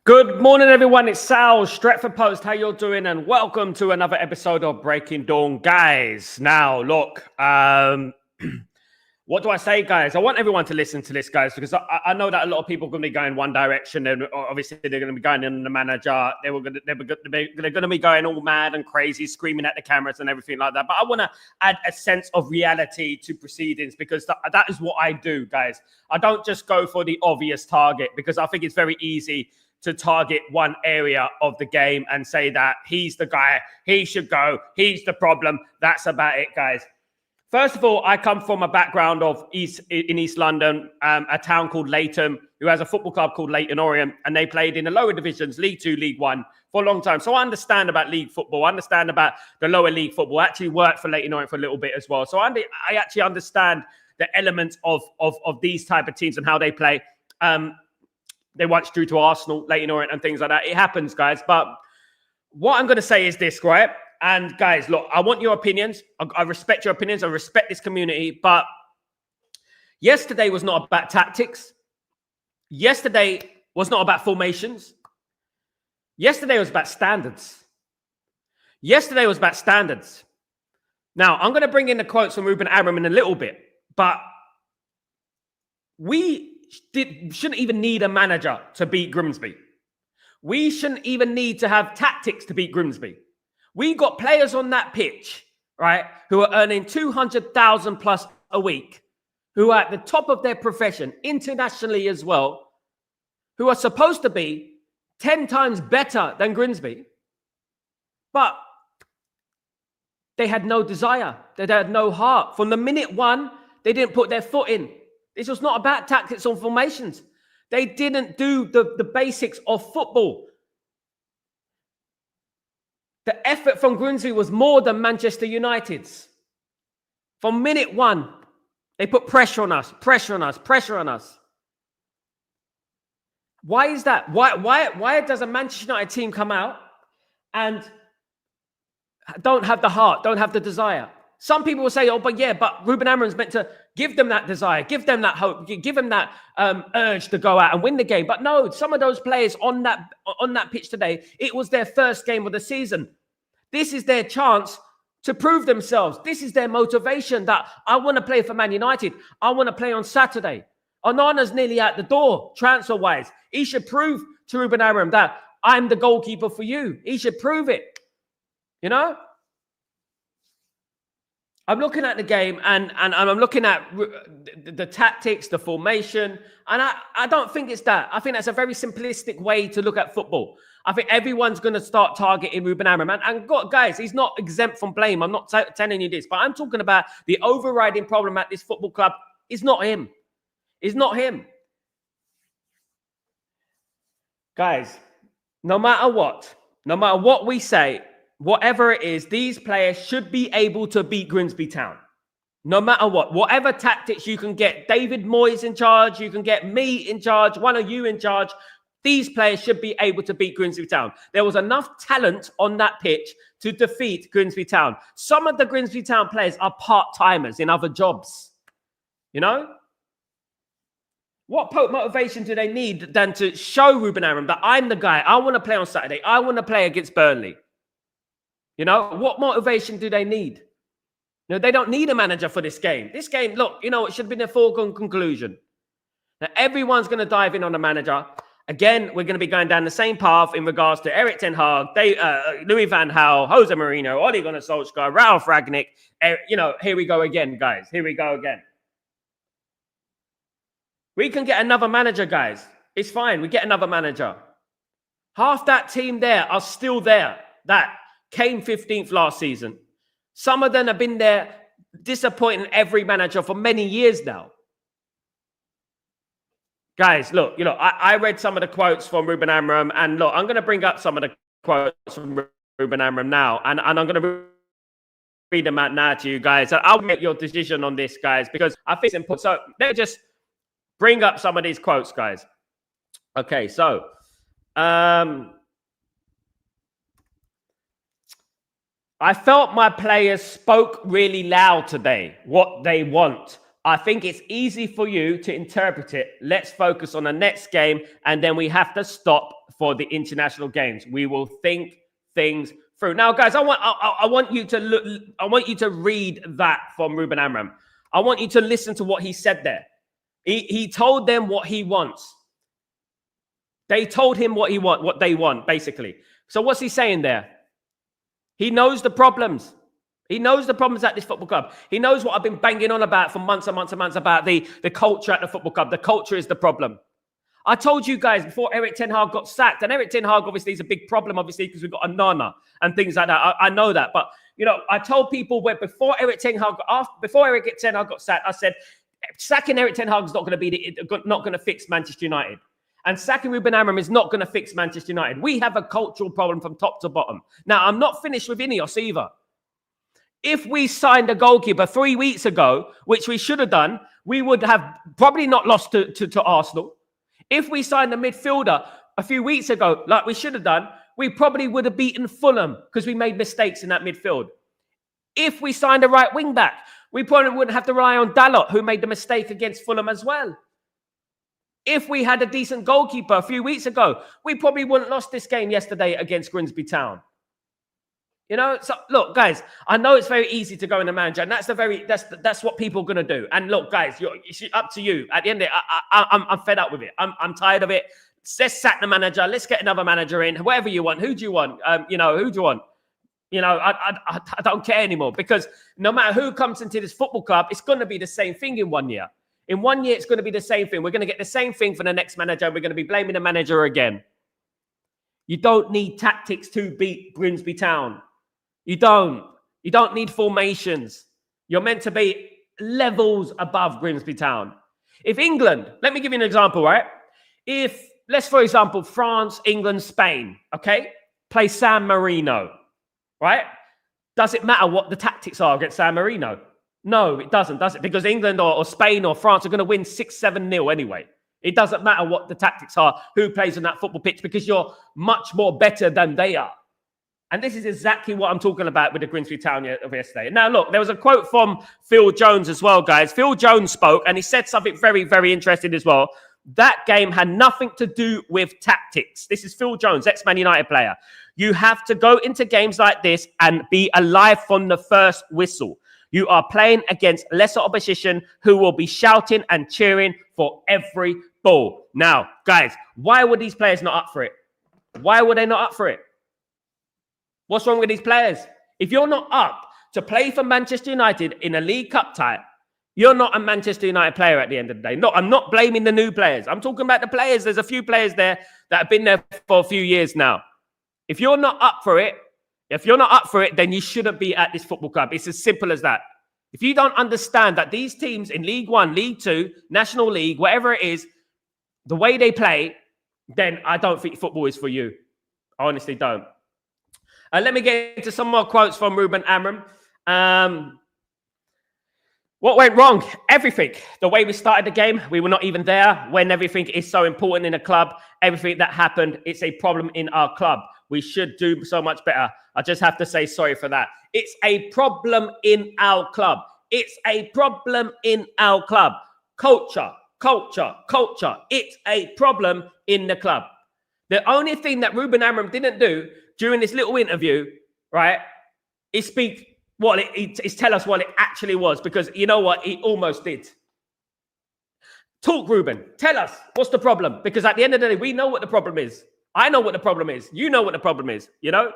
Good morning, everyone. It's Sal, Stretford Post. How you're doing? And welcome to another episode of Breaking Dawn, guys. Now, look, what do I say, guys? I want everyone to listen to this, guys, because I know that a lot of people are going to be going one direction, and obviously they're going to be going in the manager. They're going to be going all mad and crazy, screaming at the cameras and everything like that. But I want to add a sense of reality to proceedings, because that is what I do, guys. I don't just go for the obvious target, because I think it's very easy to target one area of the game and say that he's the guy, he should go, he's the problem. That's about it, guys. First of all, I come from a background of East London, a town called Leighton, who has a football club called Leighton Orient, and they played in the lower divisions, League 2, League 1, for a long time. So I understand about league football. I understand about the lower league football. I actually worked for Leighton Orient for a little bit as well. So I actually understand the elements of these type of teams and how they play. They once drew to Arsenal, Leighton Orient, and things like that. It happens, guys. But what I'm going to say is this, right? And guys, look, I want your opinions. I respect your opinions. I respect this community. But yesterday was not about tactics. Yesterday was not about formations. Yesterday was about standards. Yesterday was about standards. Now, I'm going to bring in the quotes from Ruben Amorim in a little bit. But we shouldn't even need a manager to beat Grimsby. We shouldn't even need to have tactics to beat Grimsby. We got players on that pitch, right, who are earning 200,000 plus a week, who are at the top of their profession internationally as well, who are supposed to be 10 times better than Grimsby, but they had no desire. They had no heart. From the minute one, they didn't put their foot in. This was not about tactics or formations. They didn't do the basics of football. The effort from Grimsby was more than Manchester United's. From minute one, they put pressure on us, pressure on us, pressure on us. Why is that? Why does a Manchester United team come out and don't have the heart, don't have the desire? Some people will say, oh, but Ruben Amorim's meant to give them that desire, give them that hope, give them that urge to go out and win the game. But no, some of those players on that pitch today, it was their first game of the season. This is their chance to prove themselves. This is their motivation, that I want to play for Man United. I want to play on Saturday. Onana's nearly out the door, transfer-wise. He should prove to Ruben Amorim that I'm the goalkeeper for you. He should prove it, you know? I'm looking at the game and I'm looking at the tactics, the formation, and I don't think it's that. I think that's a very simplistic way to look at football. I think everyone's going to start targeting Ruben Amorim. And guys, he's not exempt from blame. I'm not telling you this, but I'm talking about the overriding problem at this football club is not him. It's not him. Guys, no matter what we say, whatever it is, these players should be able to beat Grimsby Town. No matter what. Whatever tactics you can get David Moyes in charge, you can get me in charge, one of you in charge. These players should be able to beat Grimsby Town. There was enough talent on that pitch to defeat Grimsby Town. Some of the Grimsby Town players are part-timers in other jobs. You know? What motivation do they need than to show Ruben Amorim that I'm the guy? I want to play on Saturday. I want to play against Burnley. You know, what motivation do they need? You know, they don't need a manager for this game. This game, look, you know, it should have been a foregone conclusion. Now, everyone's going to dive in on a manager. Again, we're going to be going down the same path in regards to Erik ten Hag, Louis van Gaal, Jose Mourinho, Ole Gunnar Solskjaer, Ralf Rangnick. You know, here we go again, guys. Here we go again. We can get another manager, guys. It's fine. We get another manager. Half that team there are still there. That came 15th last season. Some of them have been there disappointing every manager for many years now. Guys, look, you know, I read some of the quotes from Ruben Amorim, and look, I'm going to bring up some of the quotes from Ruben Amorim now, and I'm going to read them out now to you guys. I'll make your decision on this, guys, because I think it's important. So let me just bring up some of these quotes, guys. Okay, so I felt my players spoke really loud today, what they want. I think it's easy for you to interpret it. Let's focus on the next game, and then we have to stop for the international games. We will think things through. Now, guys, I want you to look. I want you to read that from Ruben Amram. I want you to listen to what he said there. He told them what he wants. They told him what they want, basically. So what's he saying there? He knows the problems. He knows the problems at this football club. He knows what I've been banging on about for months and months and months about the culture at the football club. The culture is the problem. I told you guys before Eric Ten Hag got sacked, and Eric Ten Hag obviously is a big problem, obviously, because we've got Onana and things like that. I know that. But, you know, I told people before Eric Ten Hag got sacked, I said, sacking Eric Ten Hag is not going to fix Manchester United. And sacking Ruben Amram is not going to fix Manchester United. We have a cultural problem from top to bottom. Now, I'm not finished with Ineos either. If we signed a goalkeeper 3 weeks ago, which we should have done, we would have probably not lost to Arsenal. If we signed a midfielder a few weeks ago, like we should have done, we probably would have beaten Fulham because we made mistakes in that midfield. If we signed a right wing back, we probably wouldn't have to rely on Dalot, who made the mistake against Fulham as well. If we had a decent goalkeeper a few weeks ago, we probably wouldn't have lost this game yesterday against Grimsby Town. You know, so look, guys, I know it's very easy to go in the manager, and that's what people are going to do. And look, guys, it's up to you. At the end of it, I'm fed up with it. I'm tired of it. Let's sack the manager. Let's get another manager in. Whoever you want. Who do you want? Who do you want? You know, I don't care anymore, because no matter who comes into this football club, it's going to be the same thing in 1 year. In 1 year, it's going to be the same thing. We're going to get the same thing for the next manager. We're going to be blaming the manager again. You don't need tactics to beat Grimsby Town. You don't need formations. You're meant to be levels above Grimsby Town. If England, let me give you an example, right? If, let's for example, France, England, Spain, okay, play San Marino, right? Does it matter what the tactics are against San Marino? No, it doesn't, does it? Because England or Spain or France are going to win 6-7-0 anyway. It doesn't matter what the tactics are, who plays on that football pitch, because you're much more better than they are. And this is exactly what I'm talking about with the Grimsby Town of yesterday. Now, look, there was a quote from Phil Jones as well, guys. Phil Jones spoke, and he said something very, very interesting as well. That game had nothing to do with tactics. This is Phil Jones, ex-Man United player. You have to go into games like this and be alive from the first whistle. You are playing against lesser opposition who will be shouting and cheering for every ball. Now, guys, why were these players not up for it? Why were they not up for it? What's wrong with these players? If you're not up to play for Manchester United in a League Cup tie, you're not a Manchester United player at the end of the day. No, I'm not blaming the new players. I'm talking about the players. There's a few players there that have been there for a few years now. If you're not up for it, then you shouldn't be at this football club. It's as simple as that. If you don't understand that these teams in League One, League Two, National League, whatever it is, the way they play, then I don't think football is for you. I honestly don't. Let me get into some more quotes from Ruben Amram. What went wrong? Everything. The way we started the game, we were not even there. When everything is so important in a club, everything that happened, it's a problem in our club. We should do so much better. I just have to say sorry for that. It's a problem in our club. It's a problem in our club. Culture. It's a problem in the club. The only thing that Ruben Amram didn't do during this little interview, right, is speak what is tell us what it actually was, because you know what, he almost did. Talk, Ruben. Tell us what's the problem, because at the end of the day, we know what the problem is. I know what the problem is. You know what the problem is. You know,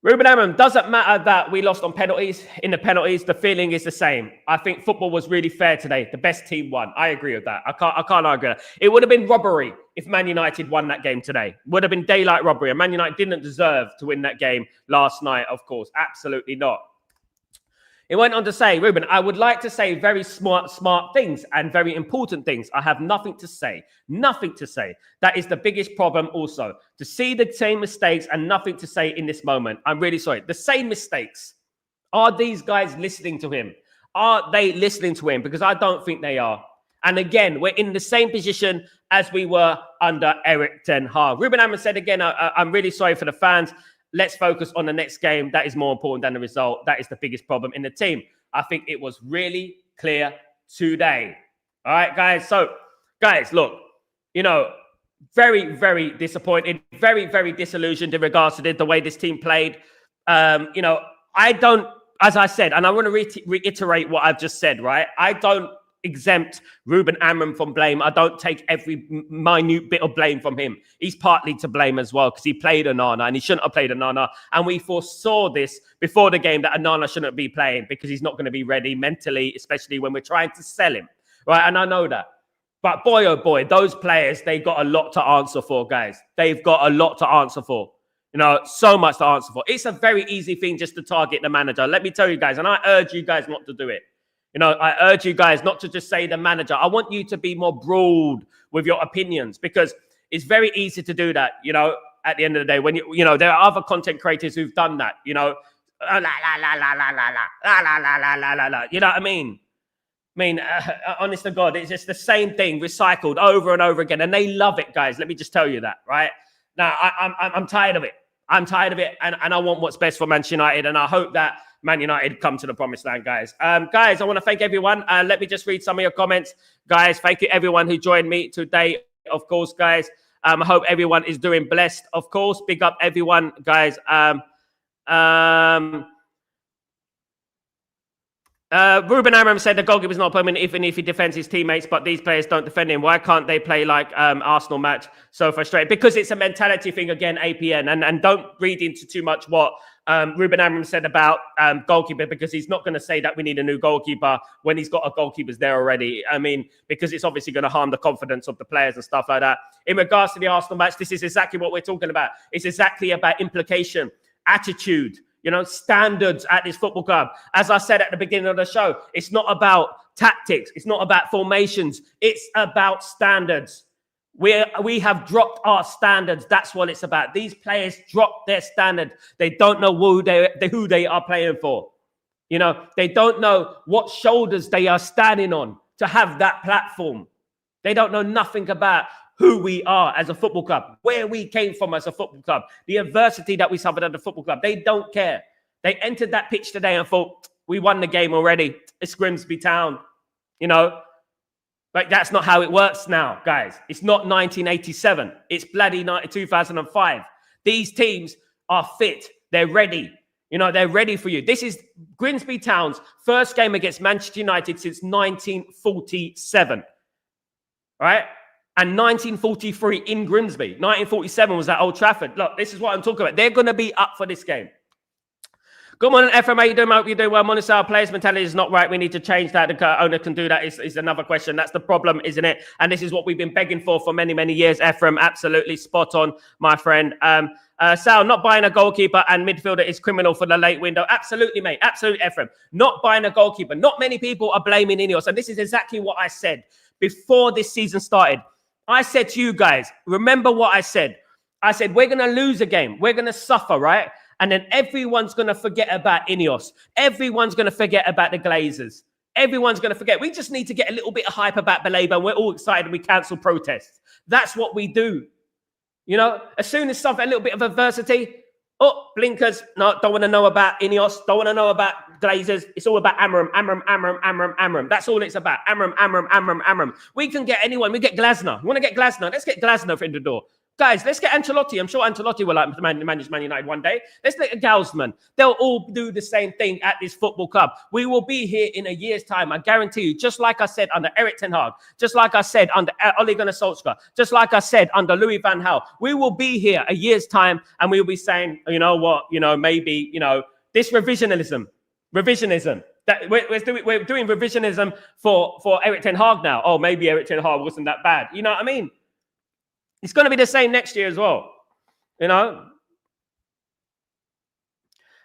Ruben Amram, doesn't matter that we lost on penalties. In the penalties, the feeling is the same. I think football was really fair today. The best team won. I agree with that. I can't argue that. It would have been robbery if Man United won that game today. Would have been daylight robbery. And Man United didn't deserve to win that game last night, of course. Absolutely not. It went on to say, Ruben, I would like to say very smart things and very important things. I have nothing to say. Nothing to say. That is the biggest problem also. To see the same mistakes and nothing to say in this moment. I'm really sorry. The same mistakes. Are these guys listening to him? Are they listening to him? Because I don't think they are. And again, we're in the same position as we were under Eric Ten Hag. Ruben Amram said again, I'm really sorry for the fans. let's focus on the next game. That is more important than the result. That is the biggest problem in the team. I think it was really clear today. All right, guys. So, guys, look, very, very disappointed, very, very disillusioned in regards to the way this team played. I don't, as I said, and I want to reiterate what I've just said, right? I don't exempt Ruben Amorim from blame. I don't take every minute bit of blame from him. He's partly to blame as well because he played Onana and he shouldn't have played Onana. And we foresaw this before the game that Onana shouldn't be playing because he's not going to be ready mentally, especially when we're trying to sell him, right? And I know that. But boy, oh boy, those players, they've got a lot to answer for, guys. They've got a lot to answer for. So much to answer for. It's a very easy thing just to target the manager. Let me tell you guys, and I urge you guys not to do it. I urge you guys not to just say the manager. I want you to be more broad with your opinions because it's very easy to do that, at the end of the day. When there are other content creators who've done that, You know what I mean? Honest to God, it's just the same thing recycled over and over again. And they love it, guys. Let me just tell you that, right? Now, I'm tired of it. I'm tired of it. And I want what's best for Manchester United. And I hope that Man United come to the promised land, guys. Guys, I want to thank everyone. Let me just read some of your comments. Guys, thank you everyone who joined me today. Of course, guys. I hope everyone is doing blessed. Of course, big up everyone, guys. Ruben Amorim said the goalkeeper is not permanent even if he defends his teammates, but these players don't defend him. Why can't they play like Arsenal match? So frustrated. Because it's a mentality thing again, APN. And don't read into too much what Ruben Amorim said about goalkeeper, because he's not going to say that we need a new goalkeeper when he's got a goalkeepers there already. Because it's obviously going to harm the confidence of the players and stuff like that. In regards to the Arsenal match, this is exactly what we're talking about. It's exactly about implication, attitude, standards at this football club. As I said at the beginning of the show, it's not about tactics. It's not about formations. It's about standards. We have dropped our standards. That's what it's about. These players dropped their standard. They don't know who they are playing for. They don't know what shoulders they are standing on to have that platform. They don't know nothing about who we are as a football club, where we came from as a football club, the adversity that we suffered at the football club. They don't care. They entered that pitch today and thought, we won the game already. It's Grimsby Town, But that's not how it works now, guys. It's not 1987. It's bloody 2005. These teams are fit. They're ready. They're ready for you. This is Grimsby Town's first game against Manchester United since 1947, right? And 1943 in Grimsby. 1947 was at Old Trafford. Look, this is what I'm talking about. They're going to be up for this game. Good morning, FM. How you doing? I hope you're doing well. Money our players' mentality is not right. We need to change that. The owner can do that. Is another question. That's the problem, isn't it? And this is what we've been begging for many, many years. Ephraim, absolutely spot on, my friend. Sal, not buying a goalkeeper and midfielder is criminal for the late window. Absolutely, mate. Absolutely, Ephraim. Not buying a goalkeeper. Not many people are blaming Ineos. And this is exactly what I said before this season started. I said to you guys, remember what I said. I said, we're going to lose a game. We're going to suffer, right? And then everyone's going to forget about Ineos. Everyone's going to forget about the Glazers. Everyone's going to forget. We just need to get a little bit of hype about Baleba. And we're all excited and we cancel protests. That's what we do. As soon as something, a little bit of adversity, blinkers. No, don't want to know about Ineos. Don't want to know about Glazers. It's all about Amorim. That's all it's about. Amorim. We can get anyone. We get Glasner. We want to get Glasner. Let's get Glasner in the door. Guys, let's get Ancelotti. I'm sure Ancelotti will manage Man United one day. Let's get Gaussman. They'll all do the same thing at this football club. We will be here in a year's time. I guarantee you, just like I said under Erik ten Hag, just like I said under Ole Gunnar Solskjaer, just like I said under Louis van Gaal, we will be here a year's time and we'll be saying, you know what, maybe, this revisionism. That we're doing revisionism for Erik ten Hag now. Oh, maybe Erik ten Hag wasn't that bad. You know what I mean? It's going to be the same next year as well. Big up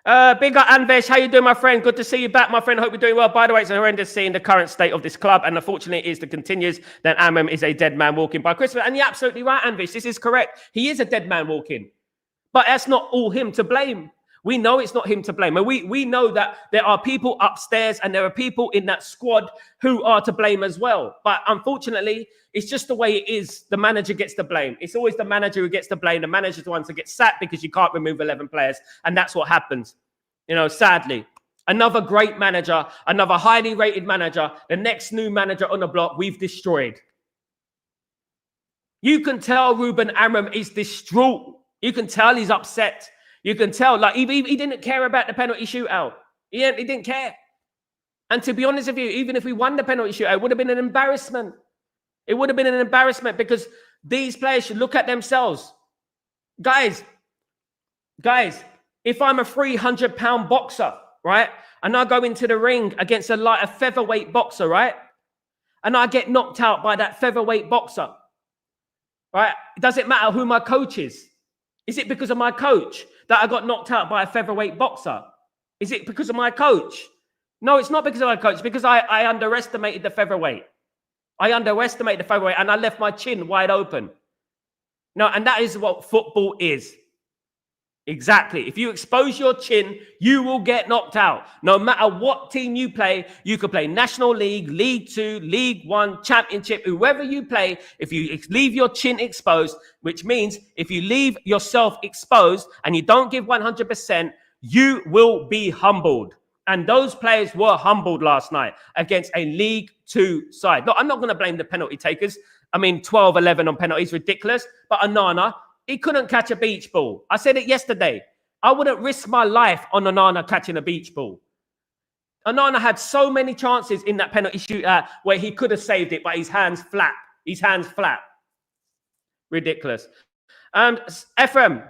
Anvesh. How you doing, my friend? Good to see you back, my friend. Hope you're doing well. By the way, it's horrendous seeing the current state of this club. And unfortunately, it is to continues. Then Amorim is a dead man walking by Christmas. And you're absolutely right, Anvesh. This is correct. He is a dead man walking. But that's not all him to blame. We know it's not him to blame. And we know that there are people upstairs and there are people in that squad who are to blame as well. But unfortunately, it's just the way it is. The manager gets the blame. It's always the manager who gets the blame. The manager's the one to get sacked because you can't remove 11 players. And that's what happens. You know, sadly. Another great manager, another highly rated manager, the next new manager on the block, we've destroyed. You can tell Ruben Amorim is distraught. You can tell he's upset. You can tell, like, he didn't care about the penalty shootout. He didn't care. And to be honest with you, even if we won the penalty shootout, it would have been an embarrassment. It would have been an embarrassment because these players should look at themselves. Guys, if I'm a 300-pound boxer, right, and I go into the ring against a featherweight boxer, right, and I get knocked out by that featherweight boxer, right, does it matter who my coach is? Is it because of my coach that I got knocked out by a featherweight boxer? Is it because of my coach? No, it's not because of my coach. Because I underestimated the featherweight. I underestimated the featherweight and I left my chin wide open. No, and that is what football is. Exactly. If you expose your chin, you will get knocked out. No matter what team you play, you could play National League, League 2, League 1, Championship, whoever you play, if you leave your chin exposed, which means if you leave yourself exposed and you don't give 100%, you will be humbled. And those players were humbled last night against a League 2 side. No, I'm not going to blame the penalty takers. I mean, 12-11 on penalties, ridiculous. But Onana, he couldn't catch a beach ball. I said it yesterday. I wouldn't risk my life on Onana catching a beach ball. Onana had so many chances in that penalty shootout where he could have saved it, but his hands flat. His hands flat. Ridiculous. Ephraim,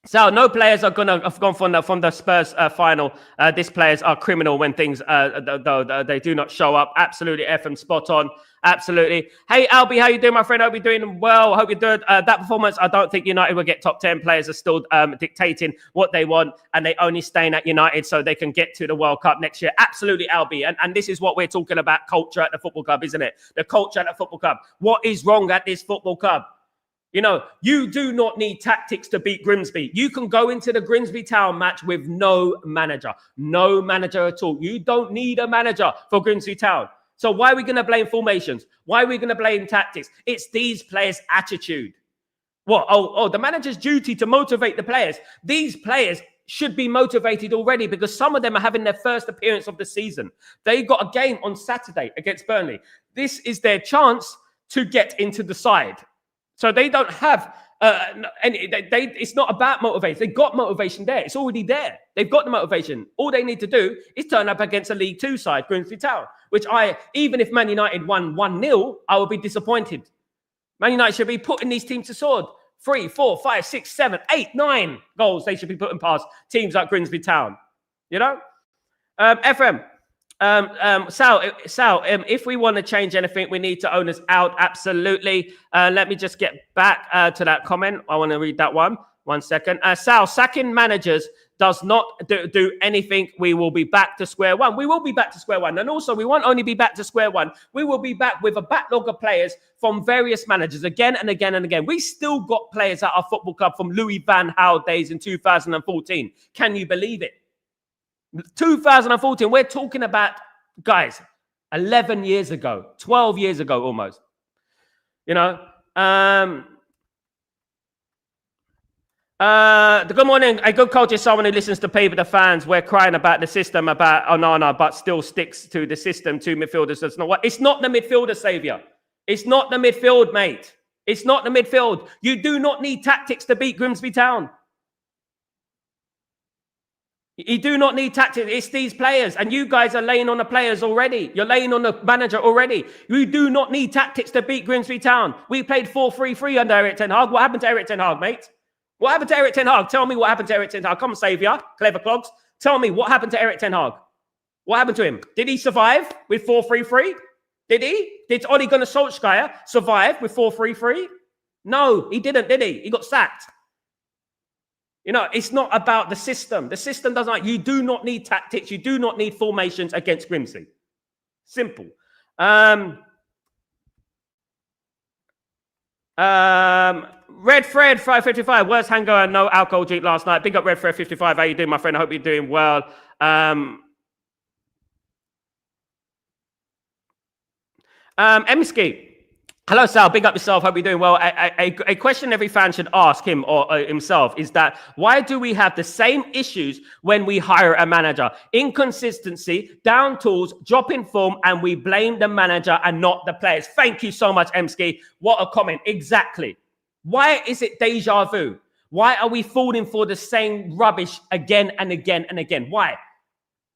so no players are gonna have gone from the Spurs final. These players are criminal when things they do not show up. Absolutely, Ephraim, spot on. Absolutely. Hey, Albie, how you doing, my friend? Hope you're doing well. Hope you're good. That performance, I don't think United will get top 10. Players are still dictating what they want, and they only staying at United so they can get to the World Cup next year. Absolutely, Albie. And this is what we're talking about, culture at the football club, isn't it? The culture at the football club. What is wrong at this football club? You know, you do not need tactics to beat Grimsby. You can go into the Grimsby Town match with no manager. No manager at all. You don't need a manager for Grimsby Town. So why are we going to blame formations? Why are we going to blame tactics? It's these players' attitude. What? Oh, the manager's duty to motivate the players. These players should be motivated already because some of them are having their first appearance of the season. They got a game on Saturday against Burnley. This is their chance to get into the side. So they don't have it's not about motivation. They got motivation there. It's already there. They've got the motivation. All they need to do is turn up against a League 2 side, Grimsby Town, which even if Man United won 1-0, I would be disappointed. Man United should be putting these teams to sword. 3, 4, 5, 6, 7, 8, 9 goals they should be putting past teams like Grimsby Town. You know? FM. Sal, if we want to change anything, we need to owners out. Absolutely. Let me just get back to that comment. I want to read that one. 1 second. Sal, sacking managers does not do anything. We will be back to square one. We will be back to square one. And also, we won't only be back to square one. We will be back with a backlog of players from various managers again and again and again. We still got players at our football club from Louis van Gaal days in 2014. Can you believe it? 2014, we're talking about, guys, 11 years ago, 12 years ago almost. You know, good morning. A good coach is someone who listens to people, the fans. We're crying about the system, about Onana, but still sticks to the system, to midfielders. That's not what. It's not the midfielder, Saviour. It's not the midfield, mate. It's not the midfield. You do not need tactics to beat Grimsby Town. You do not need tactics. It's these players. And you guys are laying on the players already. You're laying on the manager already. You do not need tactics to beat Grimsby Town. We played 4-3-3 under Eric Ten Hag. What happened to Eric Ten Hag, mate? What happened to Eric Ten Hag? Tell me what happened to Eric Ten Hag. Come on, Saviour. Clever clogs. Tell me what happened to Eric Ten Hag. What happened to him? Did he survive with 4-3-3? Did he? Did Ole Gunnar Solskjaer survive with 4-3-3? No, he didn't, did he? He got sacked. You know, it's not about the system. The system doesn't. You do not need tactics. You do not need formations against Grimsby. Simple. Red Fred 555. Worst hangover, no alcohol drink last night. Big up Red Fred 55. How you doing, my friend? I hope you're doing well. Emsky. Hello, Sal. Big up yourself. Hope you're doing well. A question every fan should ask him or himself is that why do we have the same issues when we hire a manager? Inconsistency, down tools, drop in form, and we blame the manager and not the players. Thank you so much, Emsky. What a comment. Exactly. Why is it deja vu? Why are we falling for the same rubbish again and again and again? Why?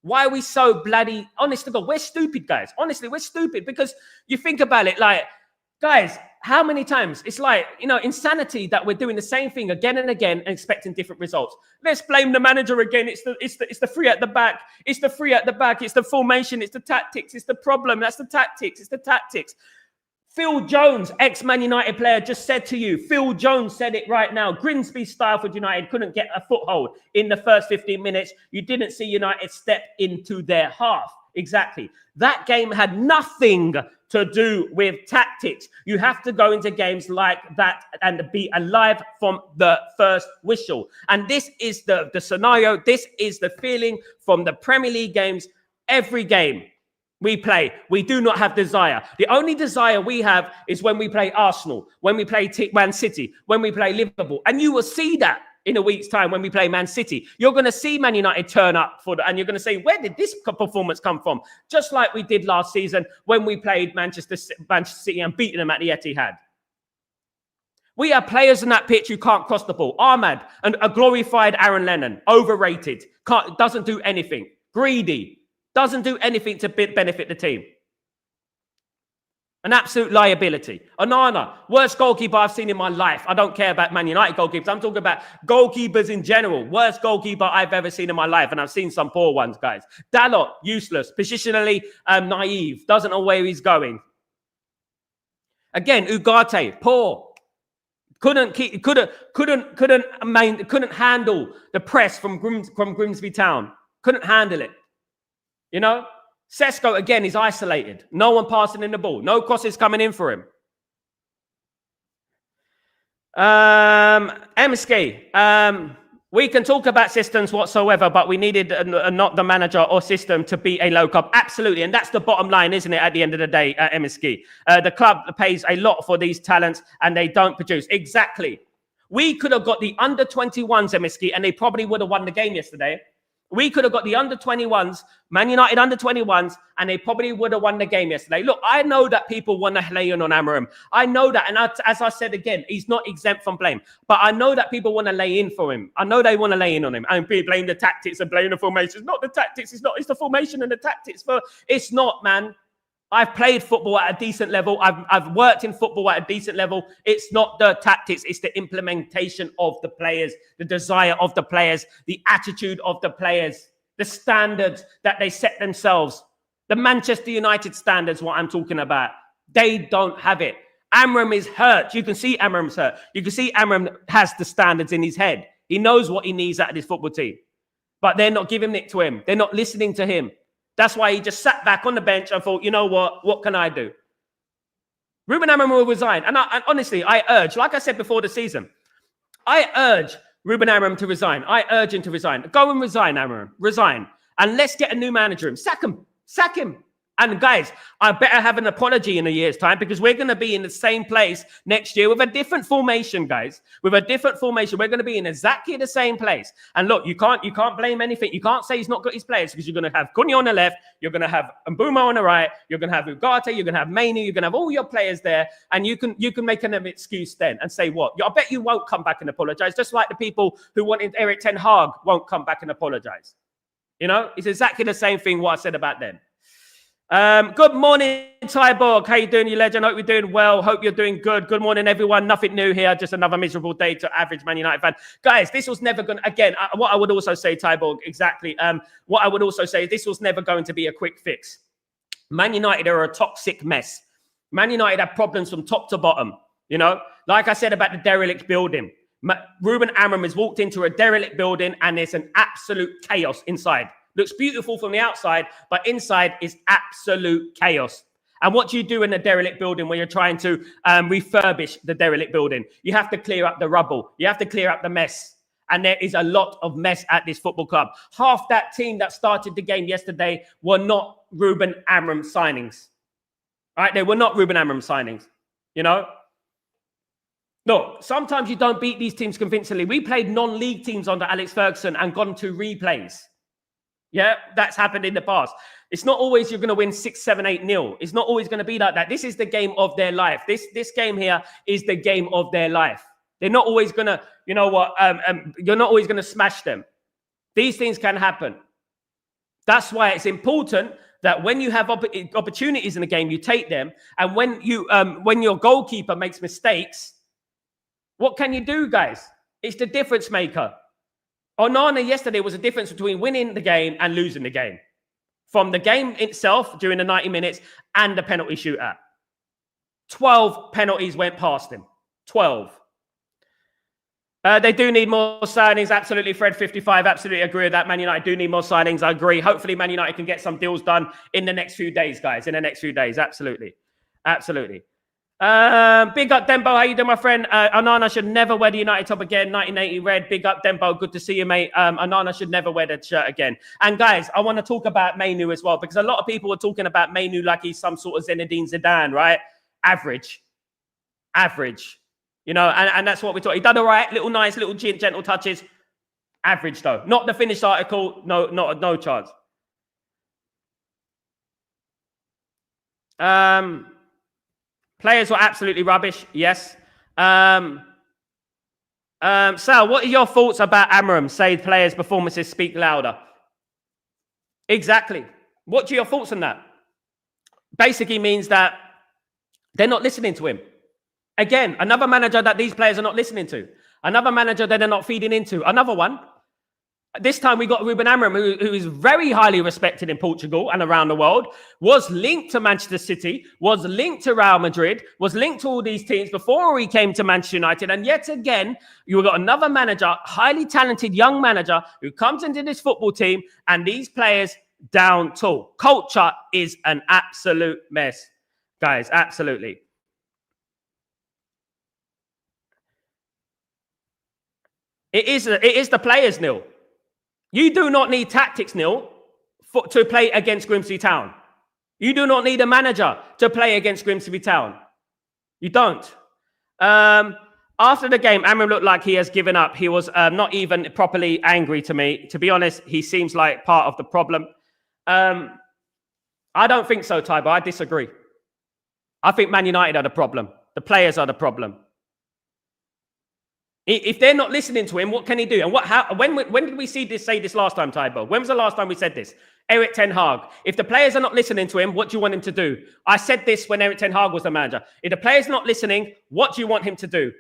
Why are we so bloody... Honest to God, we're stupid, guys. Honestly, we're stupid because you think about it like... Guys, how many times? It's like, insanity that we're doing the same thing again and again and expecting different results. Let's blame the manager again. It's the three at the back. It's the three at the back. It's the formation. It's the tactics. It's the problem. That's the tactics. It's the tactics. Phil Jones, ex-Man United player, just said to you, Phil Jones said it right now. Grimsby Stretford United couldn't get a foothold in the first 15 minutes. You didn't see United step into their half. Exactly. That game had nothing to do with tactics. You have to go into games like that and be alive from the first whistle. And this is the scenario. This is the feeling from the Premier League games. Every game we play, we do not have desire. The only desire we have is when we play Arsenal, when we play Man City, when we play Liverpool. And you will see that in a week's time when we play Man City. You're going to see Man United turn up and you're going to say, where did this performance come from? Just like we did last season when we played Manchester City and beating them at the Etihad. We have players in that pitch who can't cross the ball. Ahmad, a glorified Aaron Lennon, overrated, doesn't do anything. Greedy, doesn't do anything to benefit the team. An absolute liability. Onana, worst goalkeeper I've seen in my life. I don't care about Man United goalkeepers. I'm talking about goalkeepers in general. Worst goalkeeper I've ever seen in my life. And I've seen some poor ones, guys. Dalot, useless. Positionally naive. Doesn't know where he's going. Again, Ugarte, poor. Couldn't handle the press from Grimsby Town. Couldn't handle it. Sesko, again, is isolated. No one passing in the ball. No crosses coming in for him. MSK, we can talk about systems whatsoever, but we needed not the manager or system to be a low club. Absolutely. And that's the bottom line, isn't it, at the end of the day, MSK? The club pays a lot for these talents and they don't produce. Exactly. We could have got the under-21s, MSK, and they probably would have won the game yesterday. We could have got the under-21s, Man United under-21s, and they probably would have won the game yesterday. Look, I know that people want to lay in on Amorim. I know that. And as I said again, he's not exempt from blame. But I know that people want to lay in for him. I know they want to lay in on him and blame the tactics and blame the formation. It's not the tactics. It's the formation and the tactics. It's not, man. I've played football at a decent level. I've worked in football at a decent level. It's not the tactics. It's the implementation of the players, the desire of the players, the attitude of the players, the standards that they set themselves. The Manchester United standards, what I'm talking about. They don't have it. Amorim is hurt. You can see Amorim's hurt. You can see Amorim has the standards in his head. He knows what he needs out of his football team. But they're not giving it to him. They're not listening to him. That's why he just sat back on the bench and thought, you know what? What can I do? Ruben Amorim will resign. And honestly, I urge, like I said before the season, I urge Ruben Amorim to resign. I urge him to resign. Go and resign, Amorim. Resign. And let's get a new manager in. Sack him. Sack him. And guys, I better have an apology in a year's time because we're going to be in the same place next year with a different formation, guys. With a different formation, we're going to be in exactly the same place. And look, you can't blame anything. You can't say he's not got his players because you're going to have Cunha on the left, you're going to have Mbuma on the right, you're going to have Ugarte, you're going to have Mainu, you're going to have all your players there, and you can make an excuse then and say what? I bet you won't come back and apologize, just like the people who wanted Eric Ten Hag won't come back and apologize. It's exactly the same thing what I said about them. Good morning, Tyborg. How you doing, you legend? Hope you're doing well. Hope you're doing good. Good morning, everyone. Nothing new here. Just another miserable day to average Man United fan. Guys, this was never going to... Again, what I would also say, Tyborg, exactly. What I would also say, this was never going to be a quick fix. Man United are a toxic mess. Man United have problems from top to bottom. Like I said about the derelict building. Ruben Amorim has walked into a derelict building and there's an absolute chaos inside. Looks beautiful from the outside, but inside is absolute chaos. And what do you do in a derelict building when you're trying to refurbish the derelict building? You have to clear up the rubble. You have to clear up the mess. And there is a lot of mess at this football club. Half that team that started the game yesterday were not Ruben Amorim signings. All right, they were not Ruben Amorim signings, you know? Look, sometimes you don't beat these teams convincingly. We played non-league teams under Alex Ferguson and gone to replays. Yeah, that's happened in the past. It's not always you're going to win 6, 7, 8-0. It's not always going to be like that. This is the game of their life. This game here is the game of their life. They're not always going to, you know what, you're not always going to smash them. These things can happen. That's why it's important that when you have opportunities in the game, you take them. And when your goalkeeper makes mistakes, what can you do, guys? It's the difference maker. Onana yesterday was a difference between winning the game and losing the game. From the game itself during the 90 minutes and the penalty shootout. 12 penalties went past him. 12. They do need more signings. Absolutely. Fred 55. Absolutely agree with that. Man United do need more signings. I agree. Hopefully Man United can get some deals done in the next few days, guys. In the next few days. Absolutely. Absolutely. Big up Dembo. How you doing, my friend? Onana should never wear the United top again. 1980 red. Big up Dembo. Good to see you, mate. Onana should never wear that shirt again. And guys, I want to talk about Mainu as well, because a lot of people are talking about Mainu like he's some sort of Zinedine Zidane, right? Average. You know, and that's what we're talking. He done all right, nice little gentle touches. Average though, not the finished article. No chance. Players were absolutely rubbish. Yes. Sal, what are your thoughts about Amorim? Say players' performances speak louder. Exactly. What are your thoughts on that? Basically means that they're not listening to him. Again, another manager that these players are not listening to. Another manager that they're not feeding into. Another one. This time we got Ruben Amorim, who is very highly respected in Portugal and around the world, was linked to Manchester City, was linked to Real Madrid, was linked to all these teams before he came to Manchester United. And yet again, you've got another manager, highly talented young manager, who comes into this football team and these players down tall. Culture is an absolute mess, guys. Absolutely. It is the players, Neil. You do not need tactics, Neil, to play against Grimsby Town. You do not need a manager to play against Grimsby Town. You don't. After the game, Amorim looked like he has given up. He was not even properly angry to me. To be honest, he seems like part of the problem. I don't think so, Tybo. I disagree. I think Man United are the problem. The players are the problem. If they're not listening to him, what can he do? And when did we say this last time, Tybo? When was the last time we said this? Erik ten Hag. If the players are not listening to him, what do you want him to do? I said this when Erik ten Hag was the manager. If the players are not listening, what do you want him to do?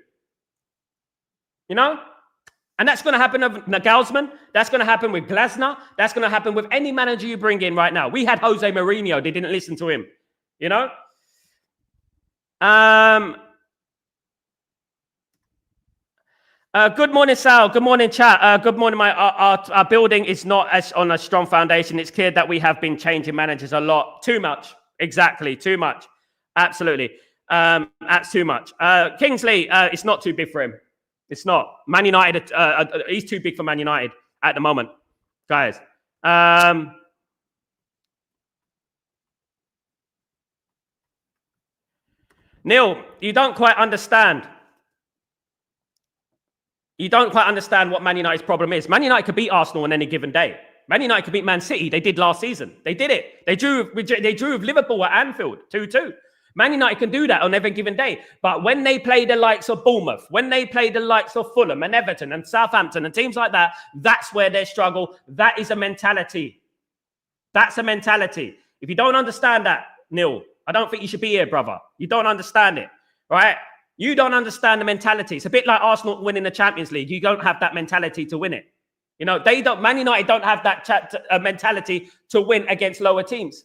You know? And that's going to happen with Nagelsmann. That's going to happen with Glasner. That's going to happen with any manager you bring in right now. We had Jose Mourinho. They didn't listen to him. You know? Good morning, Sal. Good morning, chat. Good morning. Our building is not on a strong foundation. It's clear that we have been changing managers a lot. Too much. Exactly. Too much. Absolutely. That's too much. Kingsley, it's not too big for him. It's not. Man United, he's too big for Man United at the moment, guys. Neil, you don't quite understand. You don't quite understand what Man United's problem is. Man United could beat Arsenal on any given day. Man United could beat Man City. They did last season. They did it. They drew with Liverpool at Anfield 2-2. Man United can do that on every given day. But when they play the likes of Bournemouth, when they play the likes of Fulham and Everton and Southampton and teams like that, that's where they struggle. That is a mentality. That's a mentality. If you don't understand that, Neil, I don't think you should be here, brother. You don't understand it, right? You don't understand the mentality. It's a bit like Arsenal winning the Champions League. You don't have that mentality to win it. You know, Man United don't have that mentality to win against lower teams.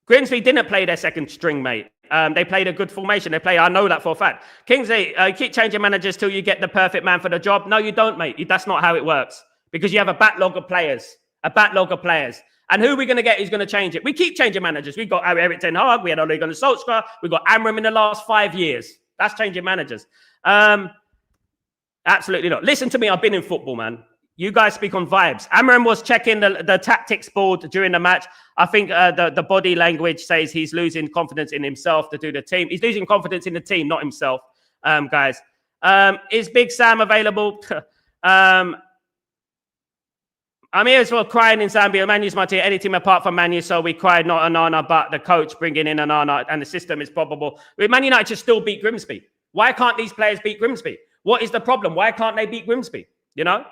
Grimsby didn't play their second string, mate. They played a good formation. I know that for a fact. Kingsley, keep changing managers till you get the perfect man for the job. No, you don't, mate. That's not how it works. because you have a backlog of players. And who are we going to get who's going to change it? We keep changing managers. We've got Eric Ten Hag. We had Ole Gunnar Solskjaer. We've got Amram in the last 5 years. That's changing managers. Absolutely not. Listen to me. I've been in football, man. You guys speak on vibes. Amram was checking the tactics board during the match. I think the body language says he's losing confidence in himself to do the team. He's losing confidence in the team, not himself, guys. Is Big Sam available? I'm here as well crying in Zambia. Man U's my team, any team apart from Man U, so we cried, not Onana, but the coach bringing in Onana, and the system is probable. Man United should still beat Grimsby. Why can't these players beat Grimsby? What is the problem? Why can't they beat Grimsby? You know?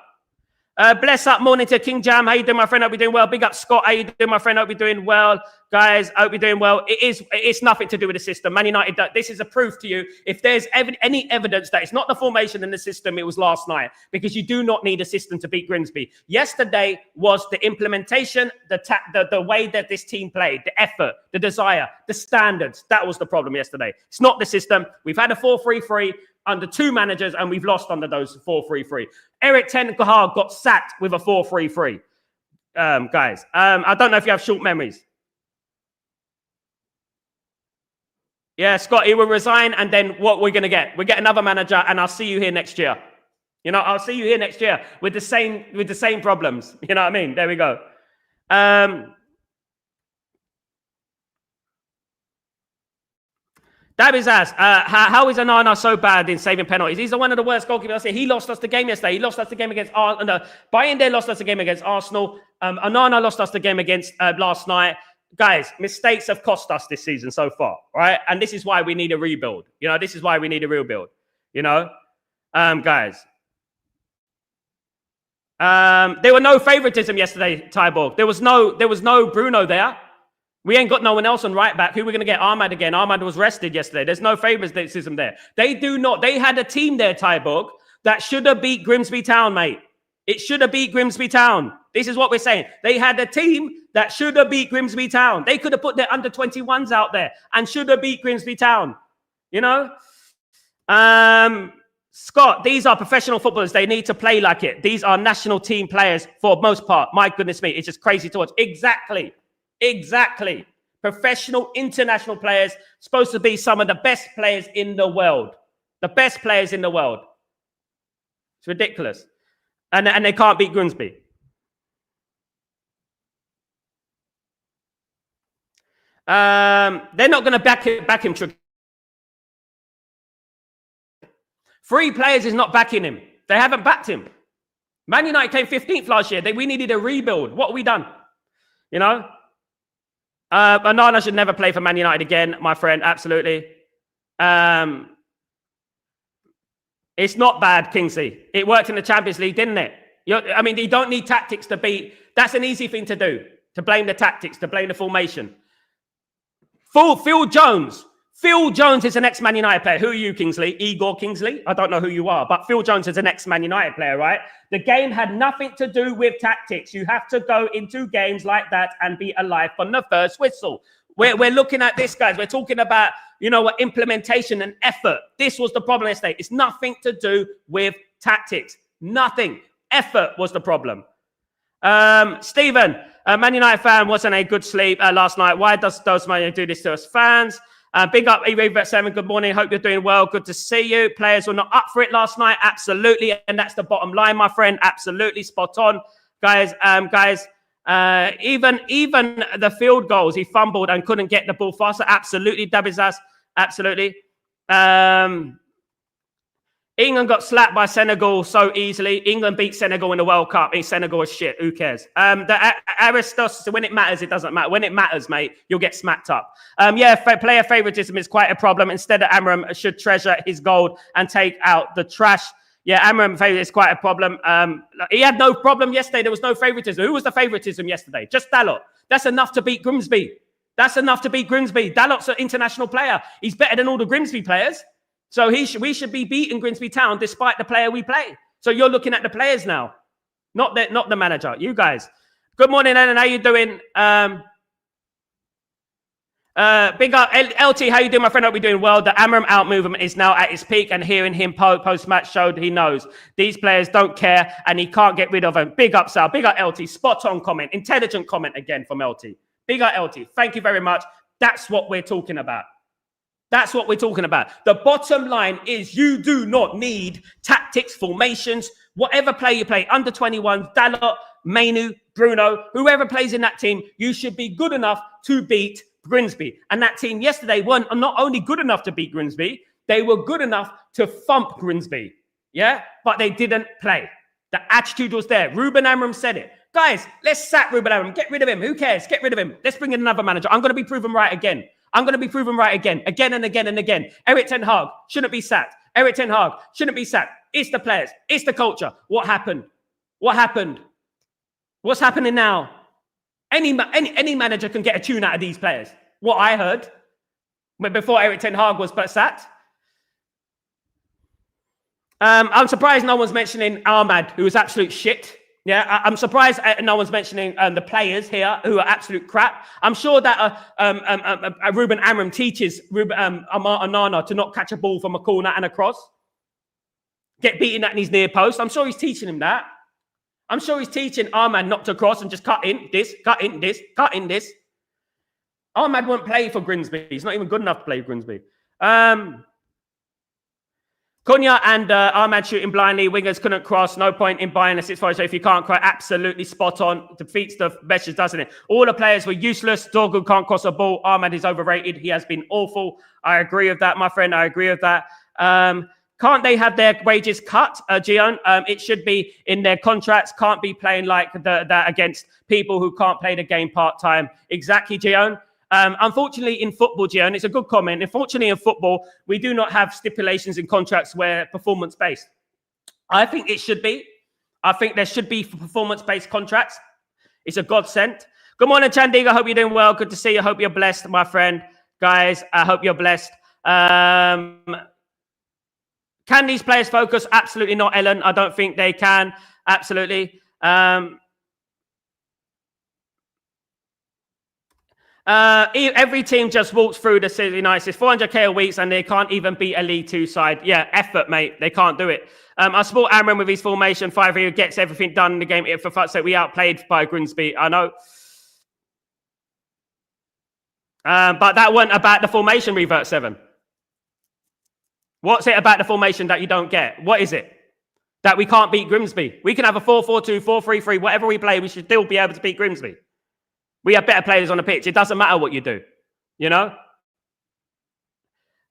Bless up, morning to King Jam. How you doing, my friend? Hope you're doing well. Big up, Scott. How you doing, my friend? Hope you're doing well. Guys, hope you're doing well. It's nothing to do with the system. Man United, this is a proof to you. If there's any evidence that it's not the formation in the system, it was last night, because you do not need a system to beat Grimsby. Yesterday was the implementation, the way that this team played, the effort, the desire, the standards. That was the problem yesterday. It's not the system. We've had a 4-3-3 under 2 managers, and we've lost under those 4-3-3. Eric Ten Hag got sacked with a 4-3-3. Guys, I don't know if you have short memories. Yeah, Scott, he will resign, and then what we're going to get? We get another manager, and I'll see you here next year. You know, I'll see you here next year with the same problems. You know what I mean? There we go. Davies asks, how is Onana so bad in saving penalties? He's one of the worst goalkeepers. He lost us the game yesterday. He lost us the game against Arsenal. Bayern lost us the game against Arsenal. Onana lost us the game against last night. Guys, mistakes have cost us this season so far, right? And this is why we need a rebuild. You know, this is why we need a rebuild. You know, guys. There were no favoritism yesterday, Tyborg. There was no Bruno there. We ain't got no one else on right back. Who we're going to get? Ahmad again. Ahmad was rested yesterday. There's no favoritism there. They had a team there, Tyborg, that should have beat Grimsby Town, mate. It should have beat Grimsby Town. This is what we're saying. They had a team that should have beat Grimsby Town. They could have put their under-21s out there and should have beat Grimsby Town. You know? Scott, these are professional footballers. They need to play like it. These are national team players for most part. My goodness me, it's just crazy to watch. Exactly. Professional, international players, supposed to be some of the best players in the world. The best players in the world. It's ridiculous. And they can't beat Grimsby. They're not going to back him. 3 players is not backing him. They haven't backed him. Man United came 15th last year. We needed a rebuild. What have we done? You know? Onana should never play for Man United again, my friend. Absolutely. It's not bad, Kingsley. It worked in the Champions League, didn't it? I mean, you don't need tactics to beat. That's an easy thing to do, to blame the tactics, to blame the formation. Phil Jones. Phil Jones is an ex-Man United player. Who are you, Kingsley? Igor Kingsley? I don't know who you are, but Phil Jones is an ex-Man United player, right? The game had nothing to do with tactics. You have to go into games like that and be alive from the first whistle. We're looking at this, guys. We're talking about, you know, implementation and effort. This was the problem yesterday. It's nothing to do with tactics. Nothing. Effort was the problem. Stephen, a Man United fan, wasn't a good sleep last night. Why does Man United do this to us fans? Big up, E-Revet7. Good morning. Hope you're doing well. Good to see you. Players were not up for it last night. Absolutely. And that's the bottom line, my friend. Absolutely spot on. Guys, even the field goals, he fumbled and couldn't get the ball faster. Absolutely. Dabizas. Absolutely. England got slapped by Senegal so easily. England beat Senegal in the World Cup. Senegal is shit. Who cares? The Aristos, so when it matters, it doesn't matter. When it matters, mate, you'll get smacked up. Player favoritism is quite a problem. Instead, Amram should treasure his gold and take out the trash. Yeah, Amram is quite a problem. He had no problem yesterday. There was no favoritism. Who was the favoritism yesterday? Just Dalot. That's enough to beat Grimsby. Dalot's an international player. He's better than all the Grimsby players. So we should be beating Grimsby Town despite the player we play. So you're looking at the players now, not the manager. You guys. Good morning, Ellen. How you doing? Big up, LT. How you doing, my friend? Hope you're doing well. The Amram out movement is now at its peak, and hearing him post-match showed he knows these players don't care, and he can't get rid of them. Big up, Sal. Big up, LT. Spot on comment. Intelligent comment again from LT. Big up, LT. Thank you very much. That's what we're talking about. That's what we're talking about. The bottom line is you do not need tactics, formations, whatever player you play, under 21, Dalot, Mainu, Bruno, whoever plays in that team, you should be good enough to beat Grimsby. And that team yesterday weren't not only good enough to beat Grimsby, they were good enough to thump Grimsby. Yeah? But they didn't play. The attitude was there. Ruben Amram said it. Guys, let's sack Ruben Amram. Get rid of him. Who cares? Get rid of him. Let's bring in another manager. I'm going to be proven right again. I'm going to be proven right again and again and again. Erik ten Hag shouldn't be sacked. Erik ten Hag shouldn't be sacked. It's the players. It's the culture. What happened? What happened? What's happening now? Any manager can get a tune out of these players. What I heard. But before Erik ten Hag was sacked. I'm surprised no one's mentioning Ahmad, who was absolute shit. Yeah, I'm surprised no one's mentioning the players here who are absolute crap. I'm sure that Ruben Amram teaches Amar Onana to not catch a ball from a corner and a cross. Get beaten at his near post. I'm sure he's teaching him that. I'm sure he's teaching Ahmad not to cross and just cut in this, cut in this, cut in this. Ahmad won't play for Grimsby. He's not even good enough to play for Grimsby. Cunha and Ahmad shooting blindly. Wingers couldn't cross. No point in buying a 6-4. So if you can't cry, absolutely spot on. Defeats the meshes, doesn't it? All the players were useless. Dorgu can't cross a ball. Ahmad is overrated. He has been awful. I agree with that, my friend. I agree with that. Can't they have their wages cut, Gion? It should be in their contracts. Can't be playing like that against people who can't play the game part-time. Exactly, Gion. Unfortunately, in football, Gian, it's a good comment. Unfortunately, in football, we do not have stipulations in contracts where performance-based. I think it should be. I think there should be performance-based contracts. It's a godsend. Good morning, Chandiga. I hope you're doing well. Good to see you. I hope you're blessed, my friend. Guys, I hope you're blessed. Can these players focus? Absolutely not, Ellen. I don't think they can. Absolutely. Every team just walks through the City United. It's 400k a week and they can't even beat a League 2 side. Yeah, effort, mate. They can't do it. I support Amram with his formation 5 who gets everything done in the game. For fuck's sake, we outplayed by Grimsby. I know. But that wasn't about the formation, Revert 7. What's it about the formation that you don't get? What is it? That we can't beat Grimsby. We can have a 4-4-2, 4-3-3, whatever we play, we should still be able to beat Grimsby. We have better players on the pitch. It doesn't matter what you do, you know?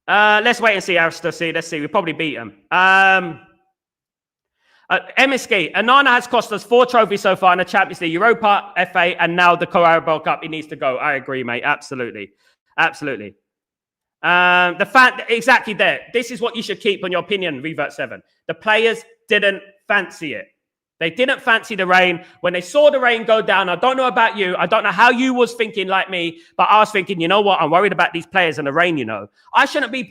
Let's wait and see, Aristotle. Let's see. We probably beat them. MSK, Onana has cost us 4 trophies so far in the Champions League, Europa, FA, and now the Carabao Cup. He needs to go. I agree, mate. Absolutely. Absolutely. Exactly there. This is what you should keep on your opinion, Revert 7. The players didn't fancy it. They didn't fancy the rain. When they saw the rain go down, I don't know about you. I don't know how you was thinking like me, but I was thinking, you know what? I'm worried about these players and the rain, you know. I shouldn't be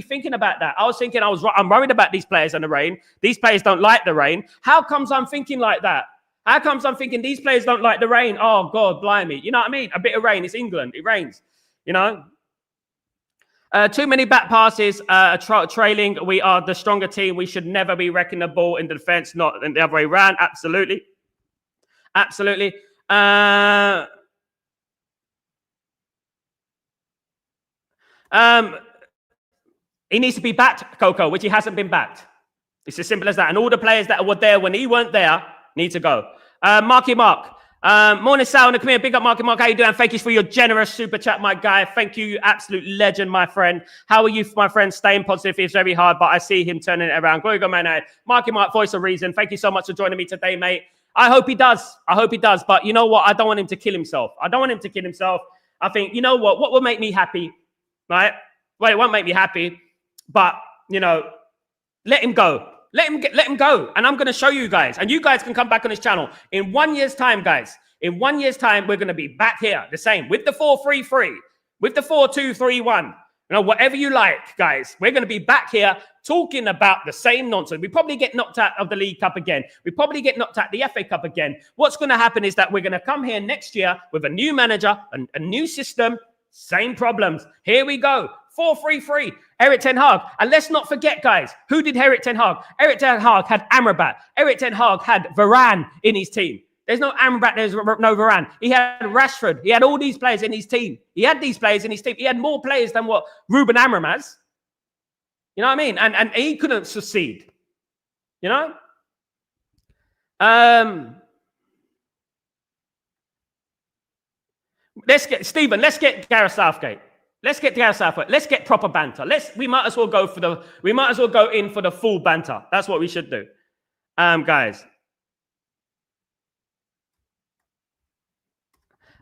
thinking about that. I was thinking I'm worried about these players and the rain. These players don't like the rain. How comes I'm thinking like that? How comes I'm thinking these players don't like the rain? Oh, God, blimey. You know what I mean? A bit of rain. It's England. It rains, you know. Too many back passes, trailing. We are the stronger team. We should never be wrecking the ball in the defense, not in the other way around. Absolutely. Absolutely. He needs to be backed, Coco, which he hasn't been backed. It's as simple as that. And all the players that were there when he weren't there need to go. Marky Mark. Morning, Sal. Come here. Big up, Marky Mark. How you doing? Thank you for your generous super chat, my guy. Thank you, absolute legend, my friend. How are you, my friend? Staying positive is very hard, but I see him turning it around. Go, man. Marky Mark, voice of reason. Thank you so much for joining me today, mate. I hope he does. I hope he does. But you know what? I don't want him to kill himself. I think, you know what will make me happy, right? Well, it won't make me happy, but, you know, let him go. Let him go. And I'm going to show you guys. And you guys can come back on this channel. In 1 year's time, guys. In 1 year's time, we're going to be back here. The same. With the 4-3-3. With the 4-2-3-1. You know, whatever you like, guys. We're going to be back here talking about the same nonsense. We probably get knocked out of the League Cup again. We probably get knocked out the FA Cup again. What's going to happen is that we're going to come here next year with a new manager, a new system, Same problems. Here we go. 4-3-3. Eric Ten Hag. And let's not forget, guys, who did Eric Ten Hag? Eric Ten Hag had Amrabat. Eric Ten Hag had Varane in his team. There's no Amrabat, there's no Varane. He had Rashford. He had all these players in his team. He had these players in his team. He had more players than what Ruben Amorim has. You know what I mean? And he couldn't succeed. You know? Let's get Gareth Southgate. Let's get Gareth Southgate. Let's get proper banter. We might as well go in for the full banter. That's what we should do. Guys.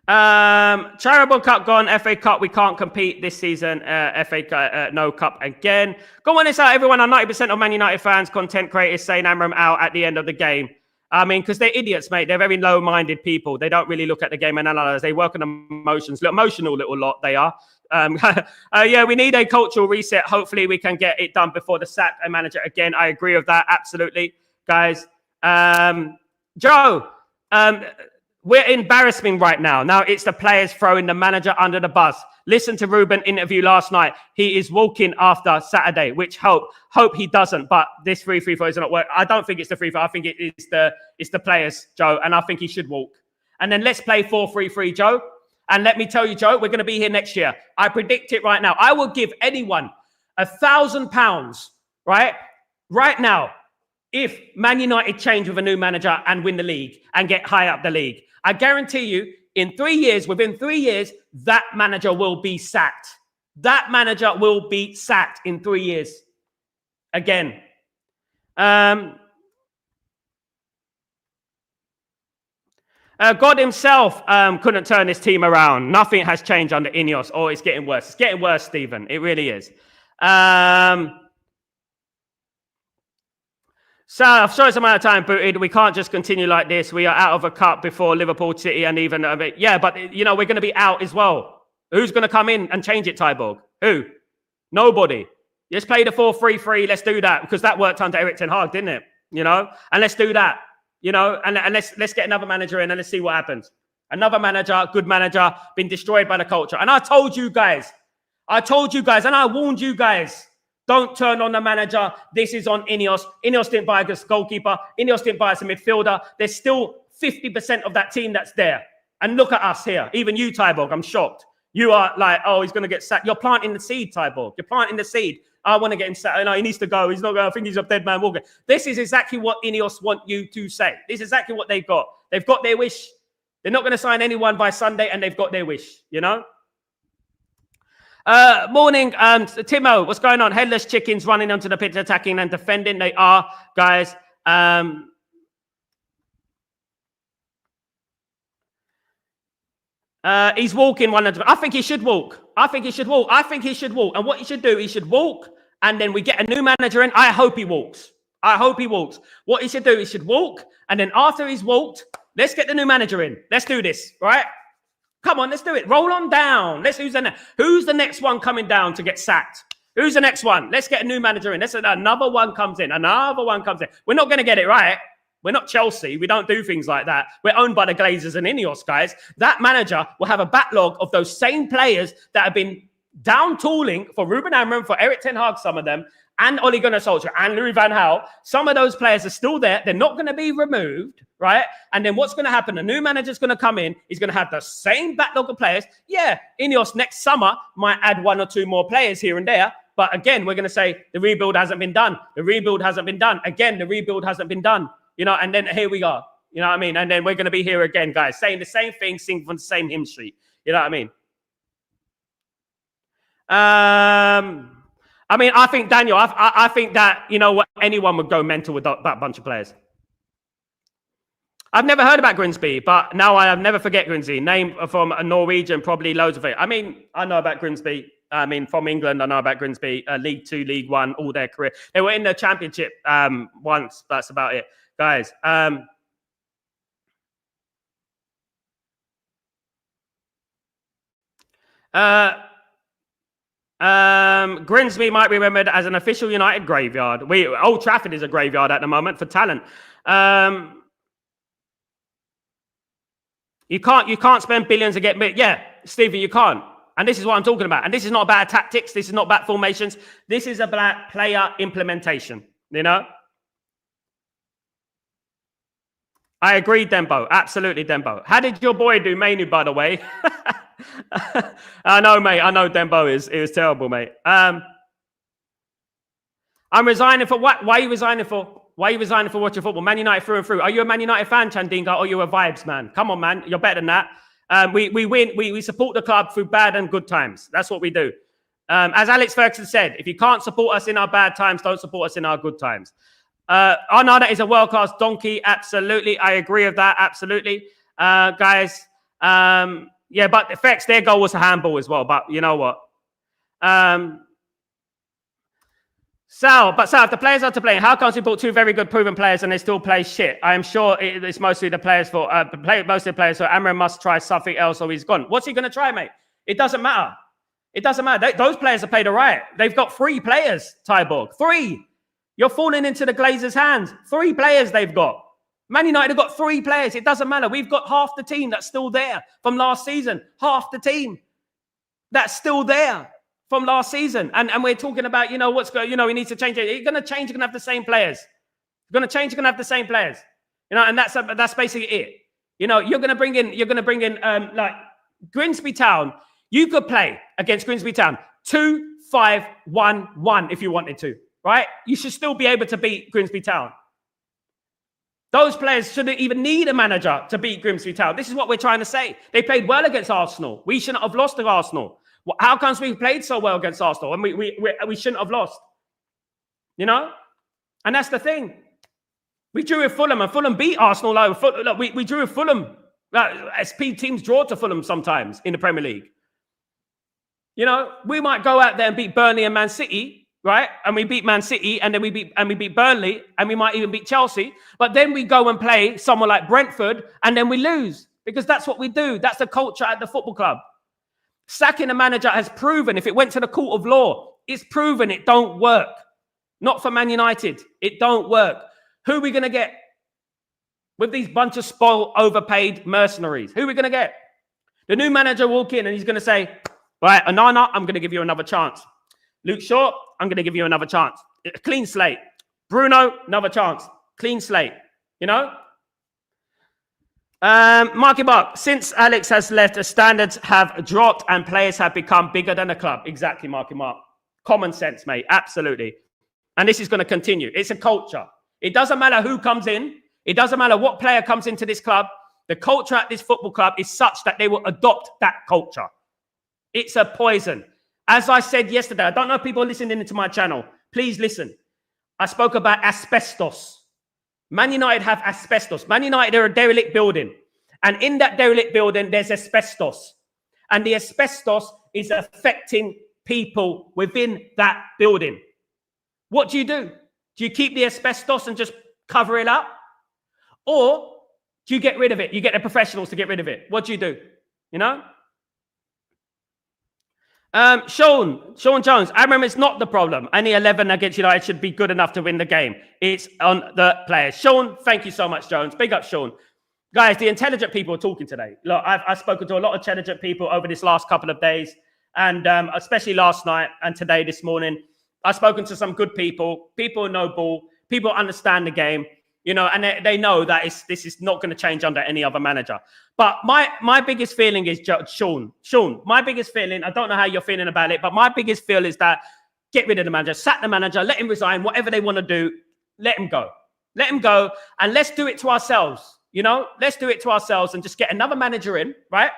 Charitable Cup gone. FA Cup, we can't compete this season. FA Cup, no cup again. Go on, it's out. Everyone are 90% of Man United fans, content creators saying Amram out at the end of the game. I mean, because they're idiots, mate. They're very low-minded people. They don't really look at the game and analyze. They work on emotions. Emotional little lot they are. Yeah, we need a cultural reset. Hopefully, we can get it done before the sack and manager again. I agree with that. Absolutely, guys. Joe, we're embarrassing right now. Now it's the players throwing the manager under the bus. Listen to Ruben interview last night. He is walking after Saturday, which hope he doesn't. But this 3-3-4 is not work. I don't think it's the 3-3. I think it's the players, Joe, and I think he should walk. And then let's play 4-3-3, Joe. And let me tell you, Joe, we're going to be here next year. I predict it right now. I will give anyone £1,000, right now, if Man United change with a new manager and win the league and get high up the league. I guarantee you, within 3 years, that manager will be sacked. That manager will be sacked in 3 years. Again. God himself couldn't turn his team around. Nothing has changed under Ineos. Oh, it's getting worse. It's getting worse, Stephen. It really is. So, I'm sorry it's amount of time, booted. We can't just continue like this. We are out of a cup before Liverpool City and even of it. Yeah, but, you know, we're going to be out as well. Who's going to come in and change it, Tyborg? Who? Nobody. Let's play the 4-3-3. Let's do that because that worked under Eric Ten Hag, didn't it? You know, and let's do that. You know, and let's get another manager in and let's see what happens. Another manager, good manager, been destroyed by the culture. And I told you guys, and I warned you guys. Don't turn on the manager. This is on Ineos. Ineos didn't buy a goalkeeper. Ineos didn't buy us a midfielder. There's still 50% of that team that's there. And look at us here. Even you, Tyborg, I'm shocked. You are like, oh, he's going to get sacked. You're planting the seed, Tyborg. You're planting the seed. I want to get him sacked. No, he needs to go. He's not going. I think he's a dead man walking. This is exactly what Ineos want you to say. This is exactly what they've got. They've got their wish. They're not going to sign anyone by Sunday, and they've got their wish, you know? Morning, Timo, what's going on? Headless chickens running onto the pitch, attacking and defending. They are, guys. He's walking one of them. I think he should walk. And what he should do, he should walk, and then we get a new manager in. I hope he walks. What he should do, he should walk, and then after he's walked, let's get the new manager in. Let's do this, right? Come on, let's do it. Roll on down. Who's the next one coming down to get sacked? Who's the next one? Let's get a new manager in. Another one comes in. We're not going to get it right. We're not Chelsea. We don't do things like that. We're owned by the Glazers and Ineos, guys. That manager will have a backlog of those same players that have been down tooling for Ruben Amorim, for Eric Ten Hag, some of them, and Ole Gunnar Solskjaer and Louis van Gaal. Some of those players are still there. They're not going to be removed, right? And then what's going to happen? A new manager's going to come in. He's going to have the same backlog of players. Yeah, Ineos next summer might add 1 or 2 more players here and there. But again, we're going to say the rebuild hasn't been done. Again, the rebuild hasn't been done. You know, and then here we are. You know what I mean? And then we're going to be here again, guys, saying the same thing, singing from the same hymn sheet. You know what I mean? I think, Daniel, I think that, you know what, anyone would go mental with that bunch of players. I've never heard about Grimsby, but now I'll never forget Grimsby. Name from a Norwegian, probably loads of it. I mean, I know about Grimsby. I mean, from England, I know about Grimsby. League 2, League 1, all their career. They were in the Championship once. That's about it. Guys, Grimsby might be remembered as an official United graveyard. Old Trafford is a graveyard at the moment for talent. You can't spend billions to get... Yeah, Stephen, you can't. And this is what I'm talking about. And this is not about tactics. This is not about formations. This is about player implementation, you know? I agree, Dembo. Absolutely, Dembo. How did your boy do, Manu, by the way? I know, mate. I know Dembo it was terrible, mate. I'm resigning for what? Why are you resigning for? Why are you resigning for watching football? Man United through and through. Are you a Man United fan, Chandinga, or are you a vibes man? Come on, man. You're better than that. We win. We support the club through bad and good times. That's what we do. As Alex Ferguson said, if you can't support us in our bad times, don't support us in our good times. Arnada is a world-class donkey. Absolutely. I agree with that. Absolutely. Guys. Yeah, but effects, their goal was a handball as well. But you know what? Sal, if the players are to blame, how comes we bought two very good proven players and they still play shit? I am sure it's mostly the players for mostly the players. So Amram must try something else or he's gone. What's he going to try, mate? It doesn't matter. It doesn't matter. Those players have played all right. They've got 3 players, Tyborg. 3. You're falling into the Glazers' hands. 3 players they've got. Man United have got 3 players. It doesn't matter. We've got half the team that's still there from last season. Half the team that's still there from last season. And we're talking about, what's going, we need to change it. You're going to change. You're going to have the same players. You're going to change. You're going to have the same players. And that's basically it. You're going to bring in, like Grimsby Town. You could play against Grimsby Town 2-5-1-1 if you wanted to, right? You should still be able to beat Grimsby Town. Those players shouldn't even need a manager to beat Grimsby Town. This is what we're trying to say. They played well against Arsenal. We shouldn't have lost to Arsenal. How comes we played so well against Arsenal and we shouldn't have lost? And that's the thing. We drew with Fulham and Fulham beat Arsenal. Look, we drew with Fulham. SP teams draw to Fulham sometimes in the Premier League. We might go out there and beat Burnley and Man City, right? And we beat Man City, and then we beat Burnley, and we might even beat Chelsea. But then we go and play someone like Brentford, and then we lose because that's what we do. That's the culture at the football club. Sacking a manager has proven, if it went to the court of law, it's proven it don't work. Not for Man United. It don't work. Who are we going to get with these bunch of spoiled, overpaid mercenaries? Who are we going to get? The new manager walk in and he's going to say, right, Onana, I'm going to give you another chance. Luke Shaw, I'm going to give you another chance. A clean slate. Bruno, another chance. Clean slate. Marky Mark, since Alex has left, the standards have dropped and players have become bigger than the club. Exactly, Marky Mark. Common sense, mate. Absolutely. And this is going to continue. It's a culture. It doesn't matter who comes in. It doesn't matter what player comes into this club. The culture at this football club is such that they will adopt that culture. It's a poison. As I said yesterday, I don't know if people are listening to my channel. Please listen. I spoke about asbestos. Man United have asbestos. Man United are a derelict building. And in that derelict building, there's asbestos. And the asbestos is affecting people within that building. What do? Do you keep the asbestos and just cover it up? Or do you get rid of it? You get the professionals to get rid of it. What do? Sean Jones, Amram is not the problem. Any 11 against United should be good enough to win the game. It's on the players. Sean, thank you so much, Jones. Big up, Sean. Guys, the intelligent people are talking today. Look, I've spoken to a lot of intelligent people over this last couple of days, and especially last night and today, this morning. I've spoken to some good people, people who know ball, people who understand the game, and they know that this is not going to change under any other manager. But my biggest feeling is Sean, my biggest feeling, I don't know how you're feeling about it, but my biggest feel is that get rid of the manager, sack the manager, let him resign, whatever they want to do, let him go. Let him go, and let's do it to ourselves, Let's do it to ourselves and just get another manager in, right?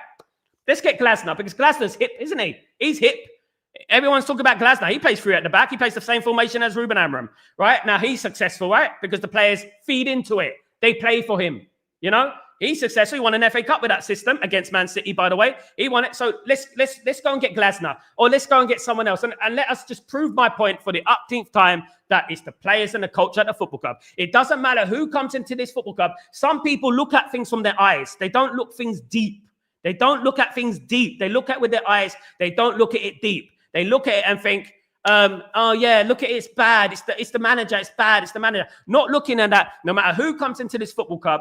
Let's get Glasner, because Glasner's hip, isn't he? He's hip. Everyone's talking about Glasner. He plays 3 at the back. He plays the same formation as Ruben Amram, right? Now, he's successful, right? Because the players feed into it. They play for him, He's successful. He won an FA Cup with that system against Man City, by the way. He won it. So let's go and get Glasner, or let's go and get someone else. And let us just prove my point for the 18th time that it's the players and the culture at the football club. It doesn't matter who comes into this football club. Some people look at things from their eyes. They don't look things deep. They don't look at things deep. They look at it with their eyes. They don't look at it deep. They look at it and think, oh yeah, look at it, it's bad. It's the manager, it's bad, it's the manager. Not looking at that, no matter who comes into this football club,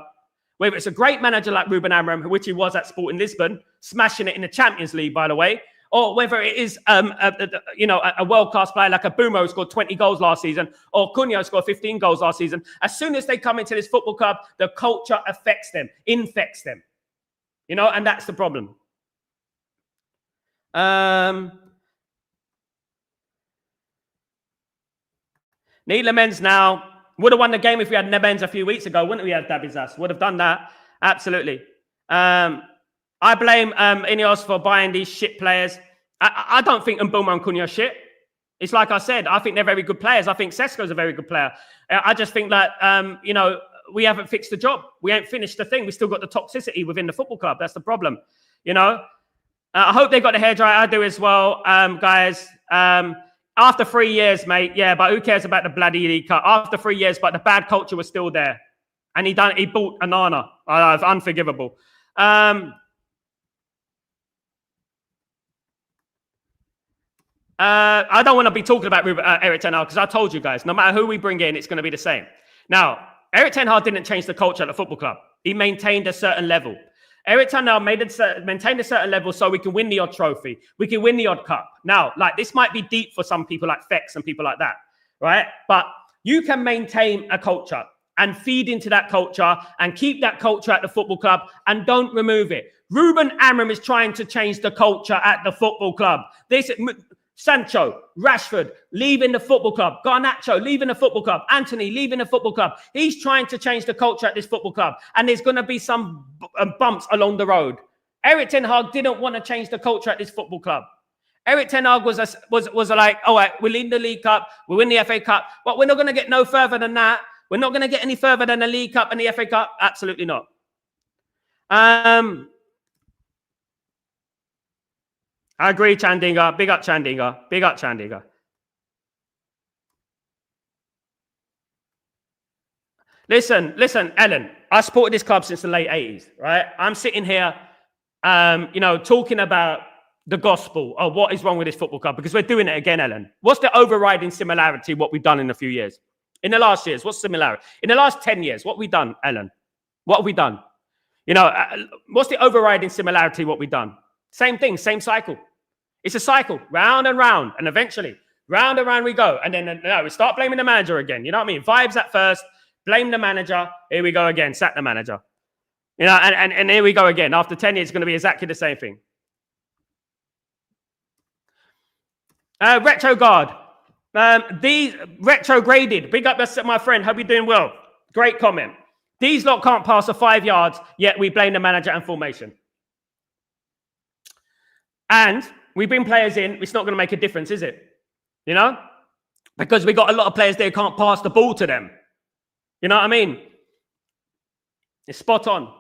whether it's a great manager like Ruben Amram, which he was at Sporting Lisbon, smashing it in the Champions League, by the way, or whether it is a world-class player like a Boomo who scored 20 goals last season, or Cunha scored 15 goals last season. As soon as they come into this football club, the culture affects them, infects them. And that's the problem. Need Lemens now. Would have won the game if we had Lemens a few weeks ago, wouldn't we have Dabizas? Would have done that. Absolutely. I blame Ineos for buying these shit players. I don't think Mbeumo and Cunha are shit. It's like I said, I think they're very good players. I think Sesko's a very good player. I just think that, we haven't fixed the job. We ain't finished the thing. We still got the toxicity within the football club. That's the problem, I hope they got the hairdryer. I do as well, guys. After 3 years, mate, yeah, but who cares about the bloody League Cup? After 3 years, but the bad culture was still there. And he bought Anana. It's unforgivable. I don't want to be talking about Erik Ten Hag because I told you guys, no matter who we bring in, it's going to be the same. Now, Erik Ten Hag didn't change the culture at the football club. He maintained a certain level. Erik Ten Hag maintained a certain level so we can win the odd trophy. We can win the odd cup. Now, this might be deep for some people like Fex and people like that, right? But you can maintain a culture and feed into that culture and keep that culture at the football club and don't remove it. Ruben Amorim is trying to change the culture at the football club. Sancho, Rashford, leaving the football club. Garnacho, leaving the football club. Anthony, leaving the football club. He's trying to change the culture at this football club. And there's going to be some bumps along the road. Erik Ten Hag didn't want to change the culture at this football club. Erik Ten Hag was like, all right, we'll win the League Cup, we'll win the FA Cup, but we're not going to get no further than that. We're not going to get any further than the League Cup and the FA Cup. Absolutely not. I agree, Chandinga. Big up, Chandinga. Big up, Chandinga. Listen, Ellen. I supported this club since the late 80s, right? I'm sitting here, talking about the gospel of what is wrong with this football club because we're doing it again, Ellen. What's the overriding similarity, what we've done in a few years? In the last years, what's similarity? In the last 10 years, what have we done, Ellen? What have we done? What's the overriding similarity, what we've done? Same thing, same cycle. It's a cycle, round and round, and eventually, round and round we go. And then we start blaming the manager again. You know what I mean? Vibes at first, blame the manager. Here we go again, sack the manager. And here we go again. After 10 years, it's going to be exactly the same thing. Retrograde. These retrograded. Big up, my friend. Hope you're doing well. Great comment. These lot can't pass the 5 yards, yet we blame the manager and formation. And we bring players in, it's not going to make a difference, is it? Because we got a lot of players there who can't pass the ball to them. You know what I mean? It's spot on.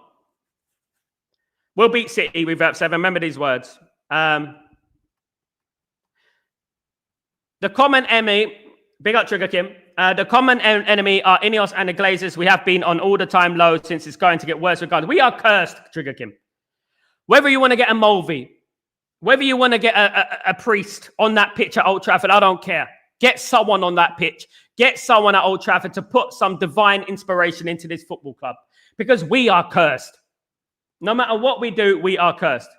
We'll beat City with that 7. Remember these words. The common enemy, big up Trigger Kim. The common enemy are Ineos and the Glazers. We have been on all the time low since it's going to get worse regardless. We are cursed, Trigger Kim. Whether you want to get a Mulvey, whether you want to get a priest on that pitch at Old Trafford, I don't care. Get someone on that pitch. Get someone at Old Trafford to put some divine inspiration into this football club. Because we are cursed. No matter what we do, we are cursed.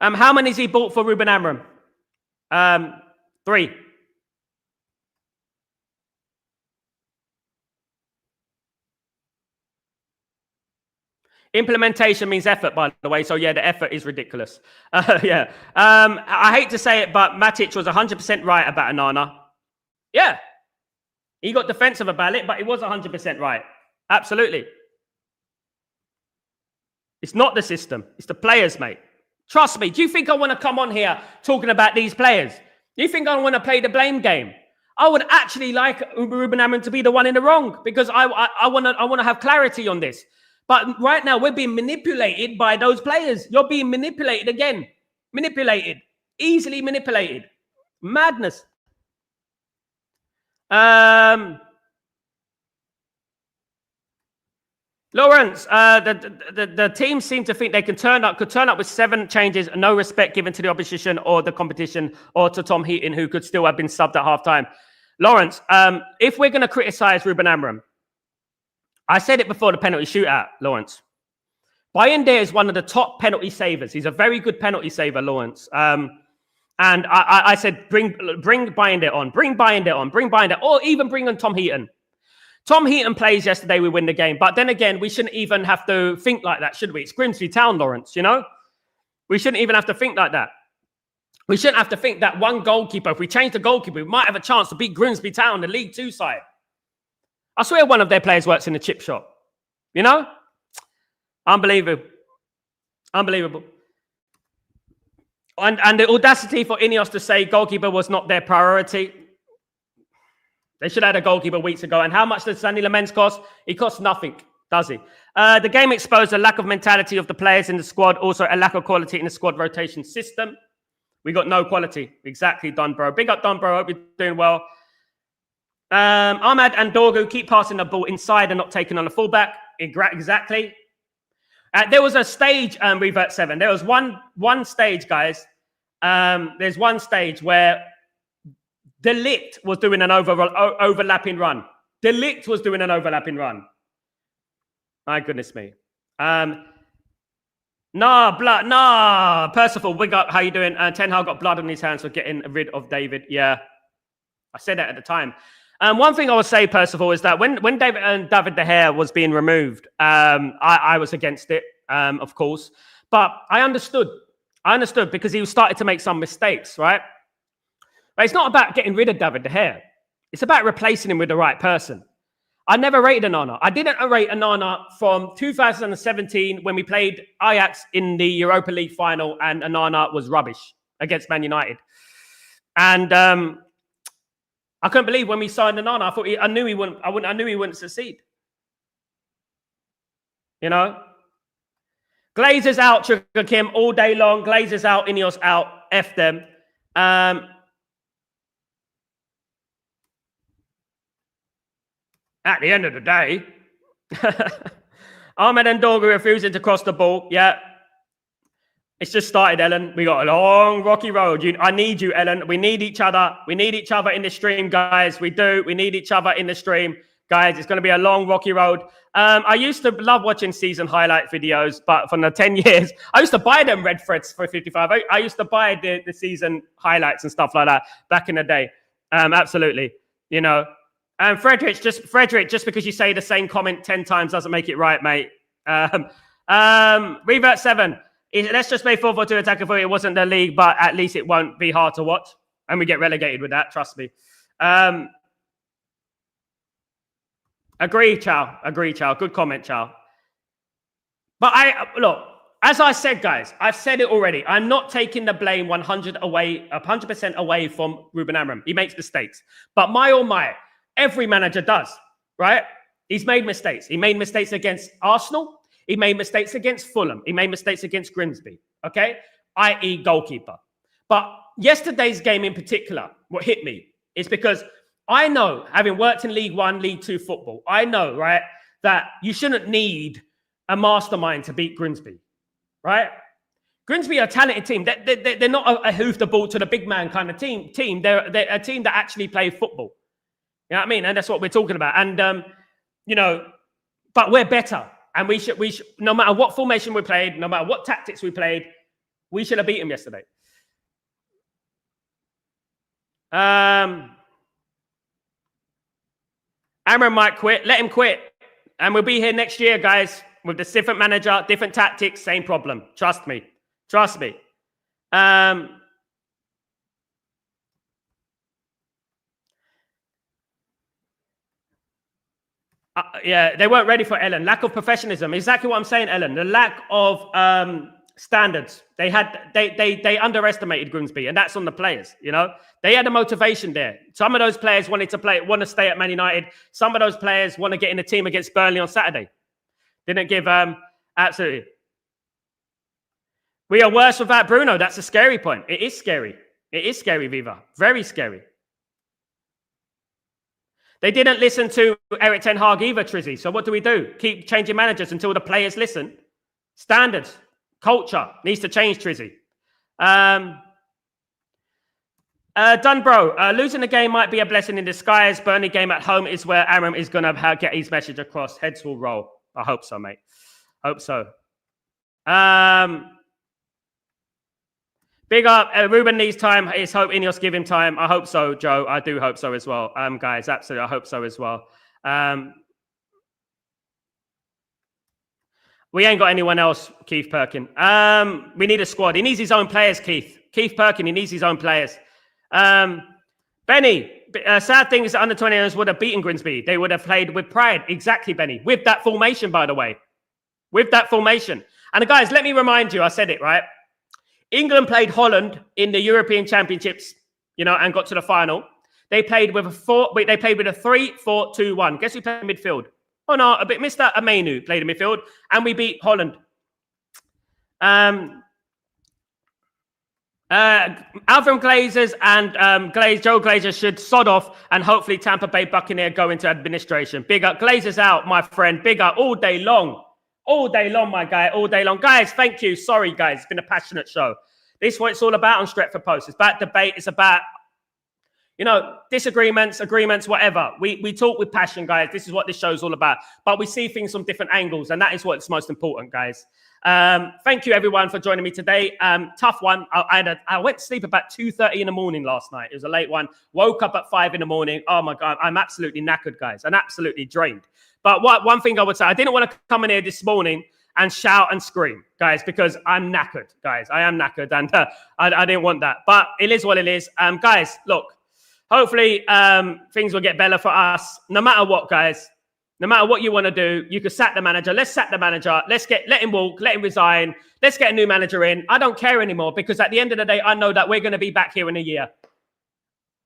How many has he bought for Ruben Amorim? 3. Implementation means effort, by the way. So, yeah, the effort is ridiculous. Yeah. I hate to say it, but Matic was 100% right about Anana. Yeah. He got defensive about it, but he was 100% right. Absolutely. It's not the system. It's the players, mate. Trust me. Do you think I want to come on here talking about these players? Do you think I want to play the blame game? I would actually like Ruben Amorim to be the one in the wrong because I want to have clarity on this. But right now, we're being manipulated by those players. You're being manipulated again. Manipulated. Easily manipulated. Madness. Lawrence, the team seem to think they could turn up with 7 changes, no respect given to the opposition or the competition or to Tom Heaton, who could still have been subbed at halftime. Lawrence, if we're going to criticize Ruben Amorim, I said it before the penalty shootout, Lawrence. Bayende is one of the top penalty savers. He's a very good penalty saver, Lawrence. And I said, bring Bayende on, bring Bayende, or even bring on Tom Heaton. Tom Heaton plays yesterday, we win the game. But then again, we shouldn't even have to think like that, should we? It's Grimsby Town, Lawrence, you know? We shouldn't even have to think like that. We shouldn't have to think that one goalkeeper, if we change the goalkeeper, we might have a chance to beat Grimsby Town, the League 2 side. I swear one of their players works in the chip shop. You know? Unbelievable. Unbelievable. And the audacity for Ineos to say goalkeeper was not their priority. They should have had a goalkeeper weeks ago. And how much does Sandy Lamens cost? He costs nothing, does he? The game exposed a lack of mentality of the players in the squad, also a lack of quality in the squad rotation system. We got no quality. Exactly, Dunbro. Big up, Dunbro. Hope you're doing well. Ahmad and Dorgu keep passing the ball inside and not taking on the fullback. Exactly. There was a stage, Revert 7. There was one stage, guys. There's one stage where Delict was doing an overlapping run. Delict was doing an overlapping run. My goodness me. Percival, big up. How you doing? Ten Hag got blood on his hands for getting rid of David. Yeah, I said that at the time. One thing I would say, Percival, is that when David De Gea was being removed, I was against it, of course. But I understood. Because he was starting to make some mistakes, right? But it's not about getting rid of David De Gea. It's about replacing him with the right person. I never rated Onana. I didn't rate Onana from 2017 when we played Ajax in the Europa League final and Onana was rubbish against Man United. And I couldn't believe when we signed Onana. I knew he wouldn't succeed. You know? Glazers out, Sugar Kim, all day long. Glazers out, Ineos out. F them. At the end of the day, Ahmed and Dorgu refusing to cross the ball. Yeah. It's just started, Ellen. We got a long, rocky road. I need you, Ellen. We need each other. We need each other in the stream, guys. We do. We need each other in the stream. Guys, it's going to be a long, rocky road. I used to love watching season highlight videos, but for the 10 years, I used to buy them red threads for 55. I used to buy the season highlights and stuff like that back in the day. Absolutely. You know. And Frederick, just because you say the same comment 10 times doesn't make it right, mate. Revert 7. Let's just play 4-4-2 attack. It wasn't the league, but at least it won't be hard to watch. And we get relegated with that, trust me. Agree, Chow. Good comment, Chow. But look, as I said, guys, I've said it already. I'm not taking the blame 100% away from Ruben Amorim. He makes mistakes. But every manager does, right? He's made mistakes. He made mistakes against Arsenal. He made mistakes against Fulham. He made mistakes against Grimsby, okay? I.e. goalkeeper. But yesterday's game in particular, what hit me is because I know, having worked in League 1, League 2 football, I know, right, that you shouldn't need a mastermind to beat Grimsby, right? Grimsby are a talented team. They're not a hoof the ball to the big man kind of team. They're a team that actually play football. You know what I mean? And that's what we're talking about. And, you know, but we're better. And we should, no matter what formation we played, no matter what tactics we played, we should have beat him yesterday. Amron might quit. Let him quit. And we'll be here next year, guys, with the different manager, different tactics, same problem. Trust me. Yeah, they weren't ready for Ellen. Lack of professionalism. Exactly what I'm saying, Ellen. The lack of standards. They underestimated Grimsby, and that's on the players. You know, they had a motivation there. Some of those players want to stay at Man United. Some of those players want to get in the team against Burnley on Saturday. Didn't give absolutely. We are worse without Bruno. That's a scary point. It is scary. Viva. Very scary. They didn't listen to Eric Ten Hag either, Trizzy. So what do we do? Keep changing managers until the players listen. Standards, culture needs to change, Trizzy. Dunbro, losing the game might be a blessing in disguise. Burnley game at home is where Amorim is going to get his message across. Heads will roll. I hope so, mate. Hope so. Big up. Ruben needs time. It's hope Ineos give him time. I hope so, Joe. I do hope so as well. Guys, absolutely. I hope so as well. We ain't got anyone else, Keith Perkin. We need a squad. He needs his own players, Keith. Keith Perkin, he needs his own players. Benny, sad thing is the under-20s would have beaten Grimsby. They would have played with pride. Exactly, Benny. With that formation, by the way. With that formation. And guys, let me remind you, I said it, right? England played Holland in the European Championships, you know, and got to the final. They played with a 3-4-2-1. Guess who played in midfield? Oh no, a bit Mr. Amenu played in midfield, and we beat Holland. Alvin Glazers and Joe Glazer should sod off, and hopefully Tampa Bay Buccaneer go into administration. Big up, Glazers out, my friend. Big up all day long. All day long, my guy, all day long. Guys, thank you. Sorry, guys. It's been a passionate show. This is what it's all about on Stretford Post. It's about debate. It's about, you know, disagreements, agreements, whatever. We talk with passion, guys. This is what this show's all about. But we see things from different angles, and that is what's most important, guys. Thank you, everyone, for joining me today. Tough one. I went to sleep about 2:30 in the morning last night. It was a late one. Woke up at 5 in the morning. Oh, my God. I'm absolutely knackered, guys. I'm absolutely drained. But one thing I would say, I didn't want to come in here this morning and shout and scream, guys, because I'm knackered, guys. I am knackered, and I didn't want that. But it is what it is. Guys, look, hopefully things will get better for us. No matter what, guys, no matter what you want to do, you can sack the manager. Let's sack the manager. Let him walk. Let him resign. Let's get a new manager in. I don't care anymore, because at the end of the day, I know that we're going to be back here in a year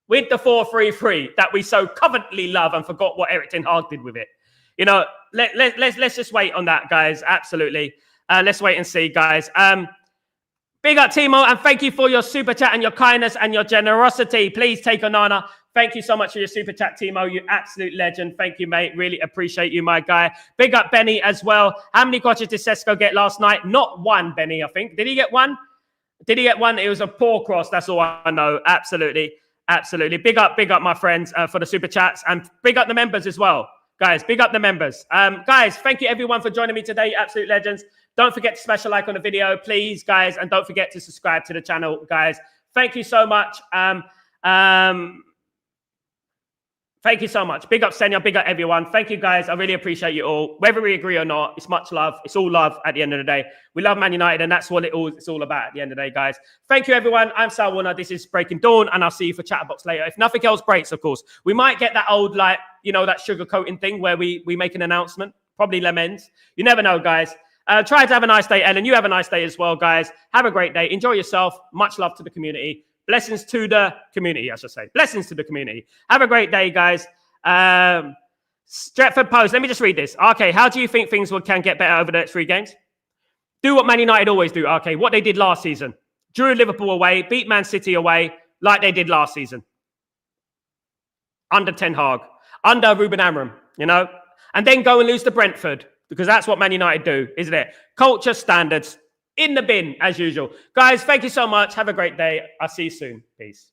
with the 4-3-3 that we so covetedly love and forgot what Eric Ten Hag did with it. You know, let's just wait on that, guys. Absolutely. Let's wait and see, guys. Big up, Timo, and thank you for your super chat and your kindness and your generosity. Please take Onana. Thank you so much for your super chat, Timo. You absolute legend. Thank you, mate. Really appreciate you, my guy. Big up, Benny, as well. How many crotches did Sesko get last night? Not one, Benny, I think. Did he get one? Did he get one? It was a poor cross. That's all I know. Absolutely. Absolutely. Big up, my friends, for the super chats. And big up the members as well. Guys, big up the members. Guys, thank you everyone for joining me today. Absolute legends. Don't forget to smash a like on the video, please, guys. And don't forget to subscribe to the channel, guys. Thank you so much. Thank you so much. Big up, Senya. Big up, everyone. Thank you, guys. I really appreciate you all. Whether we agree or not, it's much love. It's all love at the end of the day. We love Man United, and that's what it's all about at the end of the day, guys. Thank you, everyone. I'm Sal Warner. This is Breaking Dawn, and I'll see you for Chatterbox later. If nothing else breaks, of course. We might get that old, like, you know, that sugar coating thing where we make an announcement. Probably lemons. You never know, guys. Try to have a nice day, Ellen. You have a nice day as well, guys. Have a great day. Enjoy yourself. Much love to the community. Blessings to the community, I should say. Blessings to the community. Have a great day, guys. Stretford Post. Let me just read this. Okay, how do you think things can get better over the next 3 games? Do what Man United always do. Okay, what they did last season. Drew Liverpool away, beat Man City away, like they did last season. Under Ten Hag. Under Ruben Amorim, you know? And then go and lose to Brentford, because that's what Man United do, isn't it? Culture, standards, in the bin, as usual. Guys, thank you so much. Have a great day. I'll see you soon. Peace.